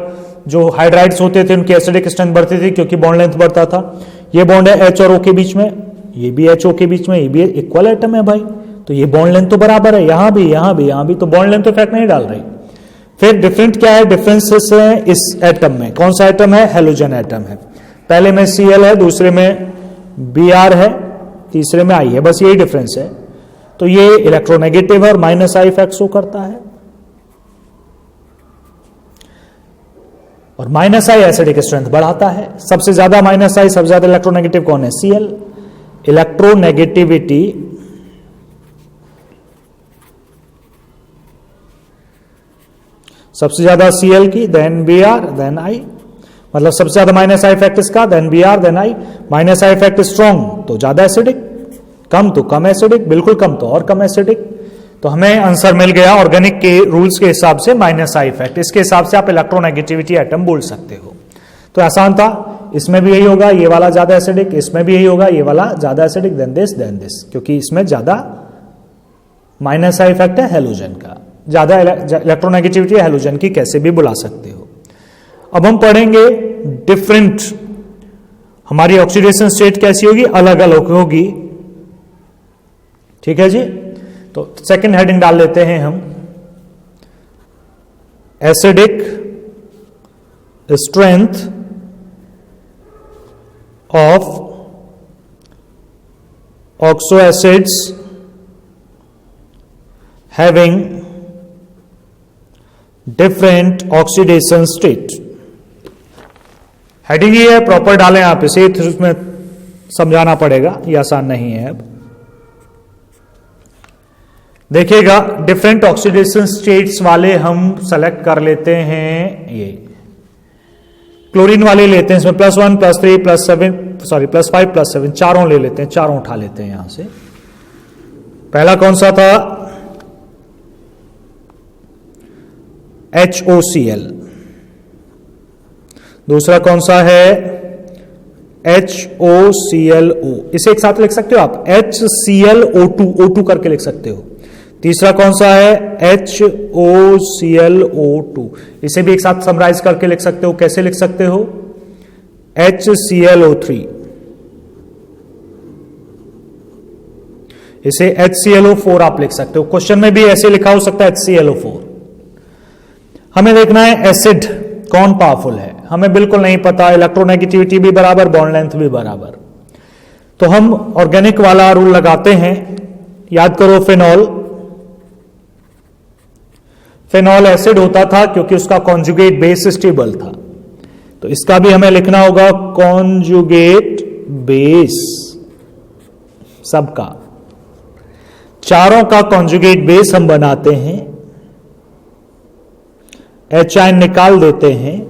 जो हाइड्राइड्स होते थे उनकी एसिडिक स्ट्रेंथ बढ़ती थी क्योंकि बॉन्ड लेंथ बढ़ता था। ये बॉन्ड है H और O के बीच में, ये भी H O के बीच में, ये भी इक्वल एटम है भाई, तो ये बॉन्ड लेंथ तो बराबर है, यहां भी यहां भी यहां भी, तो बॉन्ड लेंथ तो इफेक्ट नहीं डाल रही। फिर डिफरेंट क्या है, डिफरेंसेस है इस एटम में। कौन सा एटम है, हेलोजन एटम है। पहले में Cl है, दूसरे में Br है, तीसरे में I है, बस यही डिफरेंस है। तो ये इलेक्ट्रोनेगेटिव है और -I इफेक्ट शो करता है। और -I एसिडिक स्ट्रेंथ बढ़ाता है। सबसे ज्यादा -I, सबसे ज्यादा इलेक्ट्रोनेगेटिव कौन है, Cl। इलेक्ट्रोनेगेटिविटी सबसे ज्यादा Cl की, देन Br, देन I। मतलब सबसे ज्यादा -I इफेक्ट इसका, then Br, then I। -I effect strong तो ज्यादा एसिडिक, कम तो कम एसिडिक, बिल्कुल कम तो और कम एसिडिक। तो हमें आंसर मिल गया ऑर्गेनिक के रूल्स के हिसाब से -I इफेक्ट। इसके हिसाब से आप इलेक्ट्रोनेगेटिविटी एटम बोल सकते हो। तो आसान था, इसमें भी यही होगा, ये वाला ज्यादा एसिडिक, इसमें भी यही होगा, ये वाला ज्यादा एसिडिक, देन दिस, क्योंकि इसमें ज्यादा -I इफेक्ट है हेलोजन का, ज्यादा इलेक्ट्रोनेगेटिविटी हेलोजन की, कैसे भी बुला सकते हो। अब हम पढ़ेंगे डिफरेंट, हमारी ऑक्सीडेशन स्टेट कैसी होगी, अलग अलग होगी। ठीक है जी। तो सेकंड हेडिंग डाल लेते हैं हम, acidic strength of oxo acids having different oxidation state. Heading ही है, प्रॉपर डालें आप इसे, उसमें समझाना पड़ेगा, ये आसान नहीं है। अब देखिएगा डिफरेंट ऑक्सीडेशन स्टेट्स वाले हम सेलेक्ट कर लेते हैं, ये क्लोरीन वाले लेते हैं, इसमें +1 +3 +7 सॉरी +5 +7 चारों ले लेते हैं, चारों उठा लेते हैं यहां से। पहला कौन सा था? HOCl। दूसरा कौन सा है? HOClO। इसे एक साथ लिख सकते हो आप, HClO2 O2 करके लिख सकते हो। तीसरा कौन सा है? HOClO2। इसे भी एक साथ समराइज करके लिख सकते हो। कैसे लिख सकते हो? HClO3। इसे HClO4 आप लिख सकते हो। क्वेश्चन में भी ऐसे लिखा हो सकता है HClO4। हमें देखना है एसिड कौन पावरफुल है, हमें बिल्कुल नहीं पता। इलेक्ट्रोनेगेटिविटी भी बराबर, बॉन्ड लेंथ भी बराबर। तो हम ऑर्गेनिक वाला रूल लगाते हैं। याद करो, फेनॉल एसिड होता था क्योंकि उसका कॉन्जुगेट बेस स्टेबल था। तो इसका भी हमें लिखना होगा कॉन्जुगेट बेस, सबका, चारों का कॉन्जुगेट बेस हम बनाते हैं। HI निकाल देते हैं,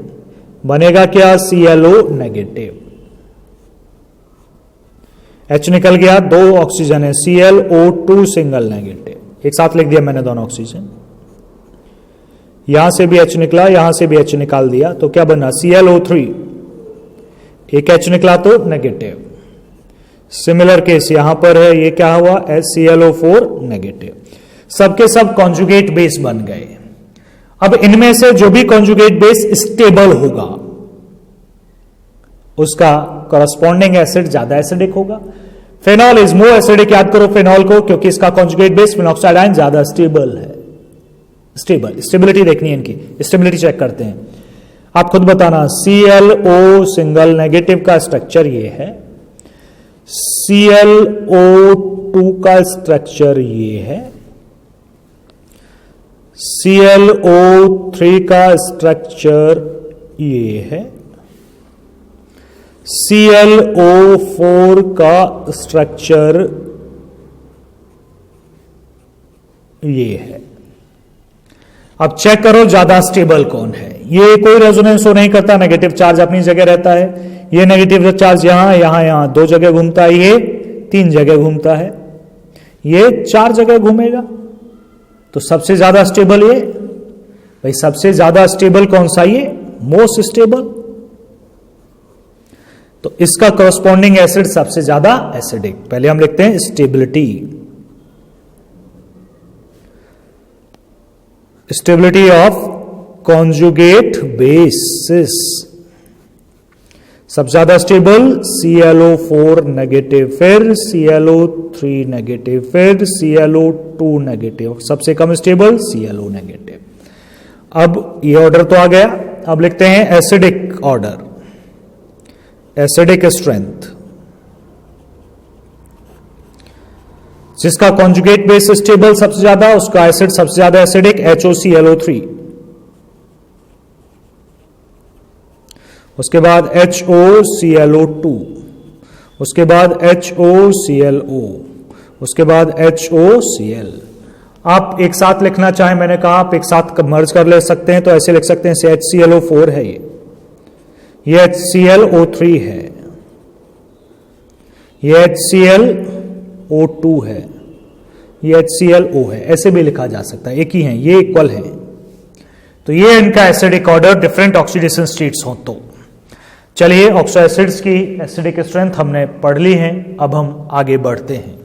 बनेगा क्या? ClO negative. H निकल गया, 2 ऑक्सीजन है, ClO2 सिंगल नेगेटिव। एक साथ लिख दिया मैंने दोनों ऑक्सीजन। यहां से भी H निकला, यहां से भी H निकाल दिया, तो क्या बना? ClO3। एक H निकला तो नेगेटिव। सिमिलर केस यहां पर है, ये क्या हुआ? ClO4 negative. सबके सब कॉन्जुगेट बेस बन गए। अब इनमें से जो भी कॉन्जुगेट बेस स्टेबल होगा उसका कॉरस्पॉन्डिंग एसिड ज्यादा एसिडिक होगा। फेनॉल इज मोर एसिडिक, याद करो फेनॉल को, क्योंकि इसका कॉन्जुगेट बेस फिनॉक्साइड आयन ज्यादा स्टेबल है। स्टेबिलिटी देखनी है इनकी, स्टेबिलिटी चेक करते हैं। आप खुद बताना। ClO सिंगल नेगेटिव का स्ट्रक्चर ये है, ClO2 का स्ट्रक्चर ये है, ClO3 का स्ट्रक्चर ये है, ClO4 का स्ट्रक्चर ये है। अब चेक करो ज्यादा स्टेबल कौन है। ये कोई रेजोनेंस नहीं करता, नेगेटिव चार्ज अपनी जगह रहता है। ये नेगेटिव चार्ज यहां 2 जगह घूमता है, ये 3 जगह घूमता है, ये 4 जगह घूमेगा। तो सबसे ज्यादा स्टेबल ये भाई, सबसे ज्यादा स्टेबल कौन सा? ये मोस्ट स्टेबल। तो इसका कॉरस्पॉन्डिंग एसिड सबसे ज्यादा एसिडिक। पहले हम लिखते हैं stability. Stability of conjugate basis. सबसे ज्यादा स्टेबल ClO4 नेगेटिव, फिर ClO3 नेगेटिव, फिर ClO2 नेगेटिव। सबसे कम स्टेबल ClO नेगेटिव। अब ये ऑर्डर तो आ गया। अब लिखते हैं एसिडिक ऑर्डर, एसिडिक स्ट्रेंथ। जिसका कॉन्जुगेट बेस स्टेबल सबसे ज्यादा, उसका एसिड सबसे ज्यादा एसिडिक, HOClO3। उसके बाद HOClO2, उसके बाद HOClO, उसके बाद HOCl। आप एक साथ लिखना चाहें, मैंने कहा आप एक साथ मर्ज कर ले सकते हैं, तो ऐसे लिख सकते हैं HClO4 है, ये HClO3 है, ये HClO2 है, ये HClO है। ऐसे भी लिखा जा सकता है, एक ही है, ये इक्वल है। तो ये इनका acidic order different oxidation states हो। तो चलिए ऑक्सो एसिड्स की एसिडिक स्ट्रेंथ हमने पढ़ ली है, अब हम आगे बढ़ते हैं।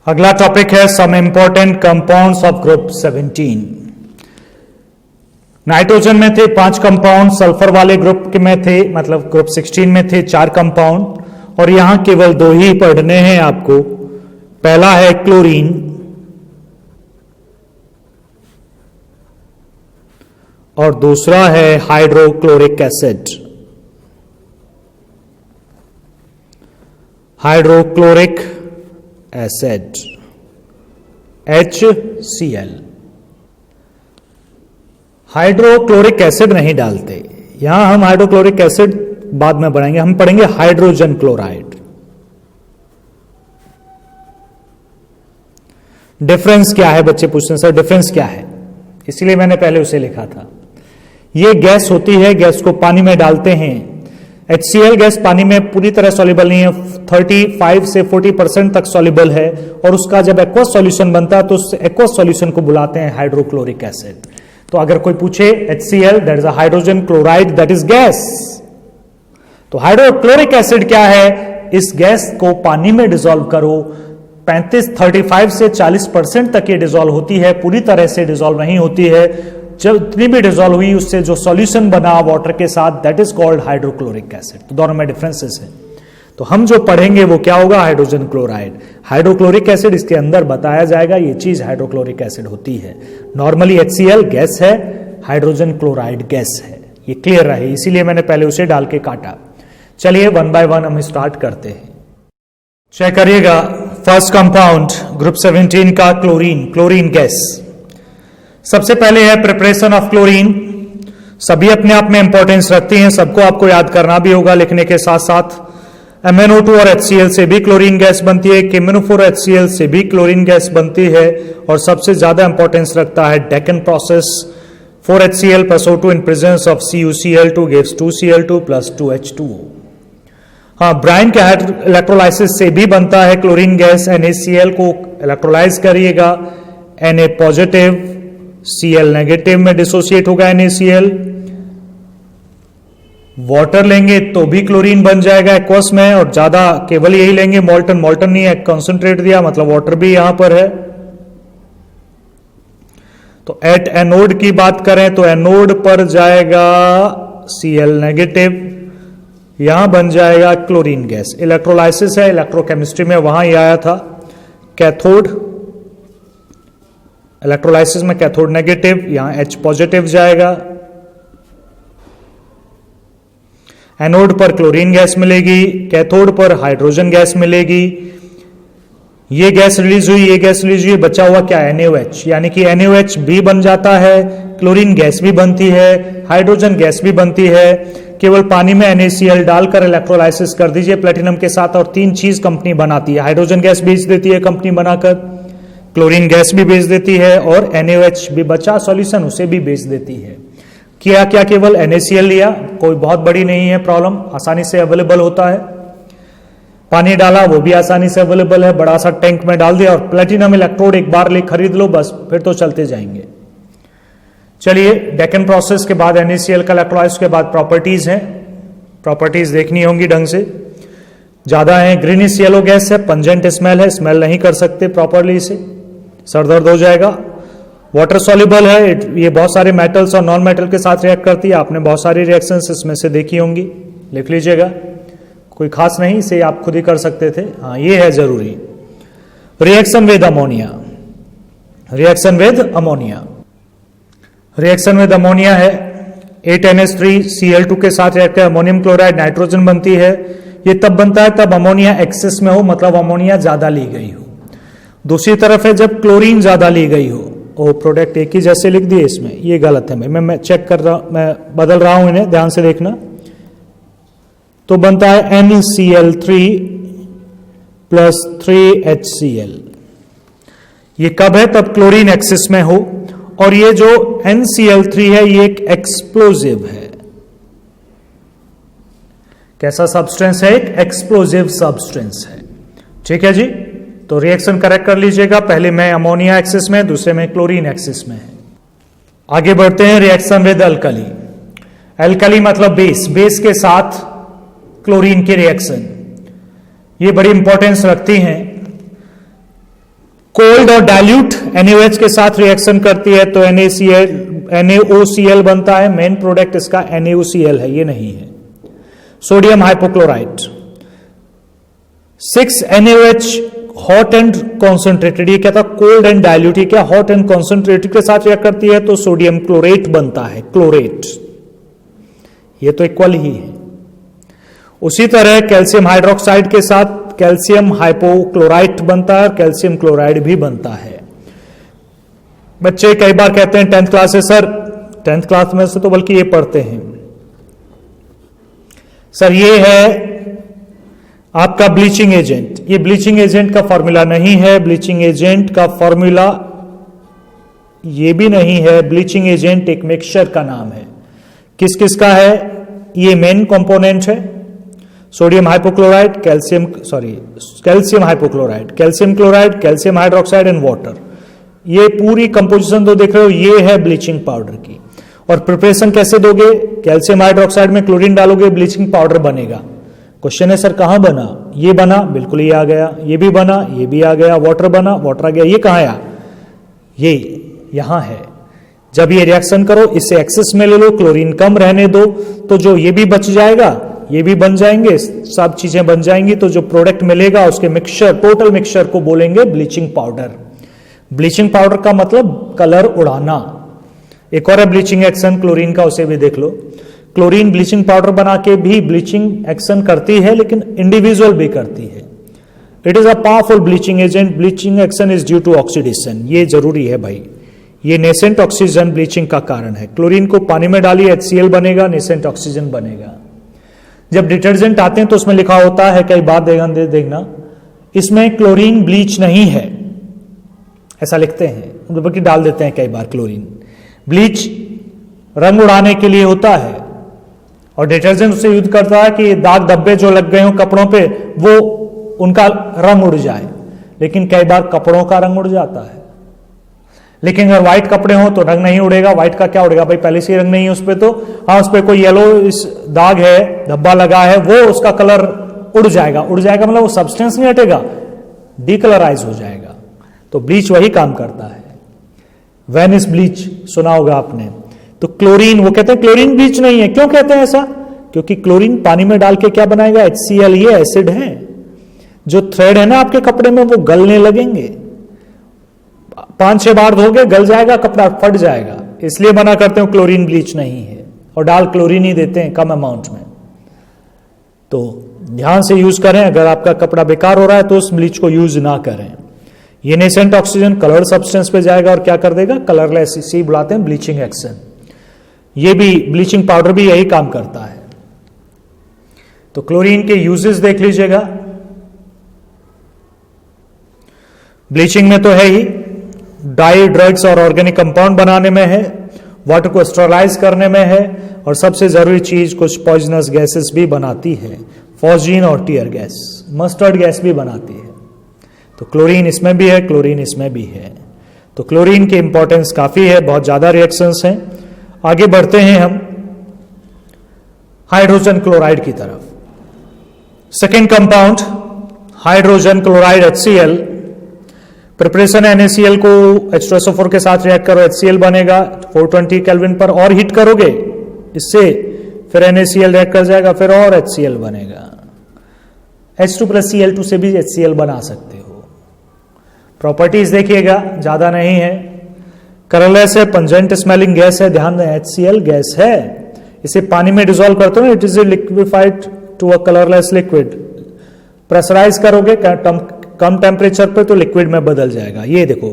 अगला टॉपिक है some important compounds of group 17। Nitrogen में थे 5 कंपाउंड, सल्फर वाले ग्रुप में थे, मतलब ग्रुप 16 में थे 4 कंपाउंड, और यहां केवल 2 ही पढ़ने हैं आपको। पहला है क्लोरीन, और दूसरा है hydrochloric acid. Hydrochloric acid HCl। Hydrochloric acid नहीं डालते यहां हम, हाइड्रोक्लोरिक एसिड बाद में बढ़ाएंगे, हम पढ़ेंगे हाइड्रोजन क्लोराइड। डिफरेंस क्या है, बच्चे पूछते हैं सर डिफरेंस क्या है, इसलिए मैंने पहले उसे लिखा था। ये गैस होती है, गैस को पानी में डालते हैं। HCl गैस पानी में पूरी तरह सॉल्युबल नहीं है, 35 से 40% तक सॉल्युबल है, और उसका जब एक्वस सॉल्यूशन बनता है तो उस एक्वस सॉल्यूशन को बुलाते हैं हाइड्रोक्लोरिक एसिड। तो अगर कोई पूछे HCl that is a hydrogen chloride that is gas, तो हाइड्रोक्लोरिक एसिड क्या है, इस गैस को पानी में डिसॉल्व करो, 35 से 40% तक ये डिसॉल्व होती है, पूरी तरह से डिसॉल्व नहीं होती है। जब इतनी भी डिसॉल्व हुई उससे जो सॉल्यूशन बना वाटर के साथ that is called hydrochloric acid. तो दोनों में डिफरेंसेस है। तो हम जो पढ़ेंगे वो क्या होगा, हाइड्रोजन क्लोराइड। हाइड्रोक्लोरिक एसिड इसके अंदर बताया जाएगा, ये चीज हाइड्रोक्लोरिक एसिड होती है। नॉर्मली HCl गैस है, हाइड्रोजन क्लोराइड गैस है, ये क्लियर रहे, इसीलिए मैंने पहले उसे डाल के काटा। चलिए 1 बाय 1 हम स्टार्ट करते हैं। चेक करिएगा फर्स्ट कंपाउंड ग्रुप 17 का क्लोरीन, क्लोरीन गैस। सबसे पहले है प्रिपरेशन ऑफ क्लोरीन। सभी अपने आप में इंपॉर्टेंस रखती हैं, सबको आपको याद करना भी होगा लिखने के साथ साथ। MnO2 और HCl से भी क्लोरीन गैस बनती है, KMnO4 और HCl से भी क्लोरीन गैस बनती है, और सबसे ज्यादा इंपॉर्टेंस रखता है Deccan process. 4HCl plus O2 in presence of CuCl2 gives 2Cl2 plus 2H2O। हाँ, ब्राइन के इलेक्ट्रोलाइसिस से भी बनता है क्लोरीन गैस। NaCl को इलेक्ट्रोलाइज करिएगा, Na पॉजिटिव Cl नेगेटिव में डिसोसिएट होगा NaCl। वाटर लेंगे तो भी क्लोरीन बन जाएगा एक्वस में, और ज्यादा केवल यही लेंगे मोल्टन, मोल्टन नहीं है, कंसंट्रेट दिया मतलब वाटर भी यहां पर है। तो एट एनोड की बात करें तो एनोड पर जाएगा Cl नेगेटिव, यहां बन जाएगा क्लोरीन गैस। इलेक्ट्रोलाइसिस है, इलेक्ट्रोकेमिस्ट्री में वहां ही आया था। कैथोड, इलेक्ट्रोलाइसिस में कैथोड नेगेटिव, यहां H पॉजिटिव जाएगा। एनोड पर क्लोरीन गैस मिलेगी, कैथोड पर हाइड्रोजन गैस मिलेगी। ये गैस रिलीज हुई, ये गैस रिलीज हुई, बचा हुआ क्या, NaOH, यानी कि NaOH भी बन जाता है, क्लोरीन गैस भी बनती है, हाइड्रोजन गैस भी बनती है। केवल पानी में NaCl डालकर इलेक्ट्रोलाइसिस कर दीजिए प्लेटिनम के साथ, और 3 चीज कंपनी बनाती है। हाइड्रोजन गैस बेच देती है कंपनी बनाकर, क्लोरीन गैस भी बेच देती है, और NaOH भी बचा सॉल्यूशन उसे भी बेच देती है। क्या क्या, केवल NaCl लिया, कोई बहुत बड़ी नहीं है प्रॉब्लम, आसानी से अवेलेबल होता है। पानी डाला, वो भी आसानी से अवेलेबल है, बड़ा सा टैंक में डाल दिया, और प्लेटिनम इलेक्ट्रोड एक बार ले खरीद लो, बस फिर तो चलते जाएंगे। चलिए, डेकन प्रोसेस के बाद NaCl का इलेक्ट्रोलाइसिस के बाद प्रॉपर्टीज हैं, प्रॉपर्टीज देखनी होंगी ढंग से। ज्यादा है, ग्रीनिश येलो गैस है, पंजेंट स्मेल है, स्मेल नहीं कर सकते प्रॉपरली, इसे सर दर्द हो जाएगा। वाटर सॉल्युबल है, ये बहुत सारे मेटल्स और नॉन मेटल के साथ रिएक्ट करती है, आपने बहुत सारी रिएक्शंस इसमें से देखी होंगी, लिख लीजिएगा, कोई खास नहीं, इसे आप खुद ही कर सकते थे। हाँ, ये है जरूरी। Reaction with ammonia, reaction with ammonia, reaction with ammonia है 8NH3Cl2 के साथ रिएक्ट कर अमोनियम क्लोराइड, नाइट्रोजन बनती है। ये तब बनता है तब अमोनिया एक्सेस में हो, मतलब अमोनिया ज्यादा ली गई हो। दूसरी तरफ है जब क्लोरीन ज्यादा ली गई हो। ओ, प्रोडक्ट एक ही जैसे लिख दिए इसमें, ये गलत है, मैं चेक कर रहा, मैं बदल रहा हूं इन्हें, ध्यान से देखना। तो बनता है NCl3 plus 3HCl। ये कब है, तब क्लोरीन एक्सिस में हो। और ये जो NCl3 है ये एक एक्सप्लोजिव है। कैसा सब्सटेंस है, एक एक्सप्लोजिव सब्सटेंस है। ठीक है जी, तो रिएक्शन करेक्ट कर लीजिएगा, पहले में अमोनिया एक्सिस में, दूसरे में क्लोरीन एक्सिस में है। आगे बढ़ते हैं, रिएक्शन विद अल्कली। अल्कली मतलब बेस, बेस के साथ क्लोरीन की रिएक्शन, ये बड़ी इंपॉर्टेंस रखती हैं। कोल्ड और डाइल्यूट NaOH के साथ रिएक्शन करती है तो NaOCl बनता है, मेन प्रोडक्ट इसका NaOCl है, ये नहीं है। Sodium hypochlorite, 6NaOH hot and concentrated, ये क्या था, कोल्ड एंड डाइल्यूट, ये क्या हॉट एंड कॉन्सेंट्रेटेड के साथ रिएक्ट करती है तो सोडियम क्लोरेट बनता है, क्लोरेट, ये तो इक्वल ही है। उसी तरह कैल्शियम हाइड्रोक्साइड के साथ कैल्शियम हाइपोक्लोराइट बनता है, कैल्शियम क्लोराइड भी बनता है। बच्चे कई बार कहते हैं 10th क्लास से, सर 10th क्लास में से तो बल्कि ये पढ़ते हैं, सर ये है आपका ब्लीचिंग एजेंट, ये ब्लीचिंग एजेंट का फॉर्मूला नहीं है, ब्लीचिंग एजेंट का फॉर्मूला ये भी नहीं है। ब्लीचिंग एजेंट एक मिक्सचर का नाम है। किस किस का है? ये मेन कंपोनेंट है, sodium hypochlorite, calcium hypochlorite, calcium chloride, calcium hydroxide and water. ये पूरी कंपोजिशन तो देख रहे हो, ये है ब्लीचिंग पाउडर की। और प्रिपरेशन कैसे दोगे? कैल्शियम हाइड्रोक्साइड में क्लोरीन डालोगे, ब्लीचिंग पाउडर बनेगा। क्वेश्चन है सर कहां बना? ये बना, बिल्कुल ये आ गया, ये भी बना, ये भी आ गया, वाटर बना, वाटर आ गया, ये कहां आया? ये यहां है। जब ये रिएक्शन करो, इसे एक्सेस में ले लो, क्लोरीन कम रहने दो, तो जो ये भी बच जाएगा, ये भी बन जाएंगे, सब चीजें बन जाएंगी, तो जो प्रोडक्ट मिलेगा उसके मिक्सचर, टोटल मिक्सचर को बोलेंगे ब्लीचिंग पाउडर। ब्लीचिंग पाउडर का मतलब कलर उड़ाना। एक और है ब्लीचिंग एक्शन क्लोरीन का, उसे भी देख लो। क्लोरीन ब्लीचिंग पाउडर बना के भी ब्लीचिंग एक्शन करती है, लेकिन इंडिविजुअल भी करती है। It is a powerful bleaching agent. Bleaching action is due to oxidation, ये जरूरी है भाई। ये नेसेंट ऑक्सीजन ब्लीचिंग का कारण है। क्लोरीन को पानी में डालिए, HCl बनेगा, नेसेंट ऑक्सीजन बनेगा। जब डिटर्जेंट आते हैं तो उसमें लिखा होता है, कई बार देखना, इसमें क्लोरीन ब्लीच नहीं है, ऐसा लिखते हैं, बल्कि डाल देते हैं कई बार क्लोरीन। ब्लीच रंग उड़ाने के लिए होता है, और डिटर्जेंट उससे यूज करता है कि दाग धब्बे जो लग गए हो कपड़ों पे, वो उनका रंग उड़ जाए। लेकिन कई बार कपड़ों का रंग उड़ जाता है। लेकिन अगर व्हाइट कपड़े हो तो रंग नहीं उड़ेगा। व्हाइट का क्या उड़ेगा भाई? पहले से ही रंग नहीं है उस पर, तो हाँ उस पर कोई येलो इस दाग है, धब्बा लगा है, वो उसका कलर उड़ जाएगा। उड़ जाएगा मतलब वो सब्सटेंस नहीं हटेगा, डिकलराइज हो जाएगा। तो ब्लीच वही काम करता है। वेनिस ब्लीच सुना होगा आपने। तो क्लोरीन, वो कहते हैं क्लोरीन ब्लीच नहीं है। क्यों कहते हैं ऐसा? क्योंकि क्लोरीन पानी में डाल के क्या बनाएगा? HCl, ये एसिड है। जो थ्रेड है ना आपके कपड़े में, वो गलने लगेंगे। 5-6 बार धोगे, गल जाएगा कपड़ा, फट जाएगा। इसलिए मना करते हो, क्लोरीन ब्लीच नहीं है। और डाल क्लोरीन ही देते हैं कम अमाउंट में। तो ध्यान से यूज करें। अगर आपका कपड़ा बेकार हो रहा है तो उस ब्लीच को यूज ना करें। ये नेसेंट ऑक्सीजन कलर सब्सटेंस पे जाएगा और क्या कर देगा? कलरलेस, इसी बुलाते हैं ब्लीचिंग एक्शन। ये भी ब्लीचिंग पाउडर भी यही काम करता है। तो क्लोरीन के यूजेस देख लीजिएगा। ब्लीचिंग में तो है ही, डाई, ड्रग्स और ऑर्गेनिक कंपाउंड बनाने में है, वाटर को स्टरलाइज करने में है, और सबसे जरूरी चीज कुछ पॉइजनस गैसेस भी बनाती है, फॉस्जीन और टीयर गैस, मस्टर्ड गैस भी बनाती है। तो क्लोरीन इसमें भी है, क्लोरीन इसमें भी है। तो क्लोरीन की इंपॉर्टेंस काफी है, बहुत ज्यादा रिएक्शंस हैं। आगे बढ़ते हैं हम हाइड्रोजन क्लोराइड की तरफ। Second compound hydrogen chloride HCl। Preparation NaCl को H2SO4 के साथ रिएक्ट करो, HCl बनेगा। 420 केल्विन पर और हीट करोगे इससे, फिर NaCl रिएक्ट कर जाएगा, फिर और HCl बनेगा। H2+Cl2 से भी HCl बना सकते हो। प्रॉपर्टीज देखिएगा, ज्यादा नहीं है। कलरलेस है, पंजेंट स्मेलिंग गैस है, ध्यान दें HCl गैस है। इसे पानी में डिसॉल्व करते हो ना, it is liquefied to a colourless liquid. Pressurise करोगे कम टेम्परेचर पे तो लिक्विड में बदल जाएगा। ये देखो,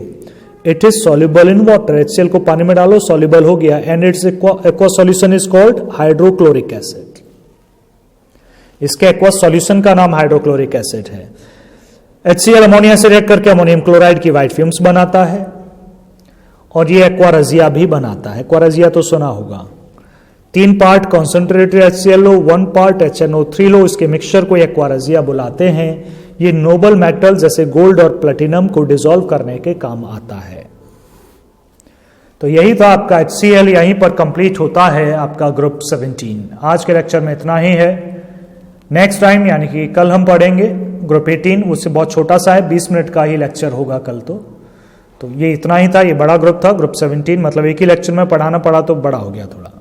it is soluble in water. HCl को पानी में डालो, सॉल्युबल हो गया, and it's aqueous solution is called hydrochloric acid. इसके एक्वस सॉल्यूशन का नाम हाइड्रोक्लोरिक एसिड है। HCl अमोनिया से रिएक्ट करके अमोनियम क्लोराइड की व्हाइट फिल्म्स बनाता है, और ये एक्वारजिया भी बनाता है। एक्वारजिया तो सुना होगा। 3 पार्ट कॉन्सेंट्रेटेड HCl लो, 1 पार्ट HNO3 लो, इसके मिक्सचर को एक्वारजिया बुलाते हैं। ये नोबल मेटल जैसे गोल्ड और प्लेटिनम को डिसॉल्व करने के काम आता है। तो यही था आपका HCl, यहीं पर कंप्लीट होता है आपका ग्रुप 17। आज के लेक्चर में इतना ही है। नेक्स्ट टाइम यानी कि कल हम पढ़ेंगे ग्रुप 18, उससे बहुत छोटा सा है, 20 मिनट का ही लेक्चर होगा कल। तो ये इतना ही था, ये बड़ा ग्रुप था ग्रुप 17, मतलब एक ही लेक्चर में पढ़ाना पड़ा तो बड़ा हो गया थोड़ा।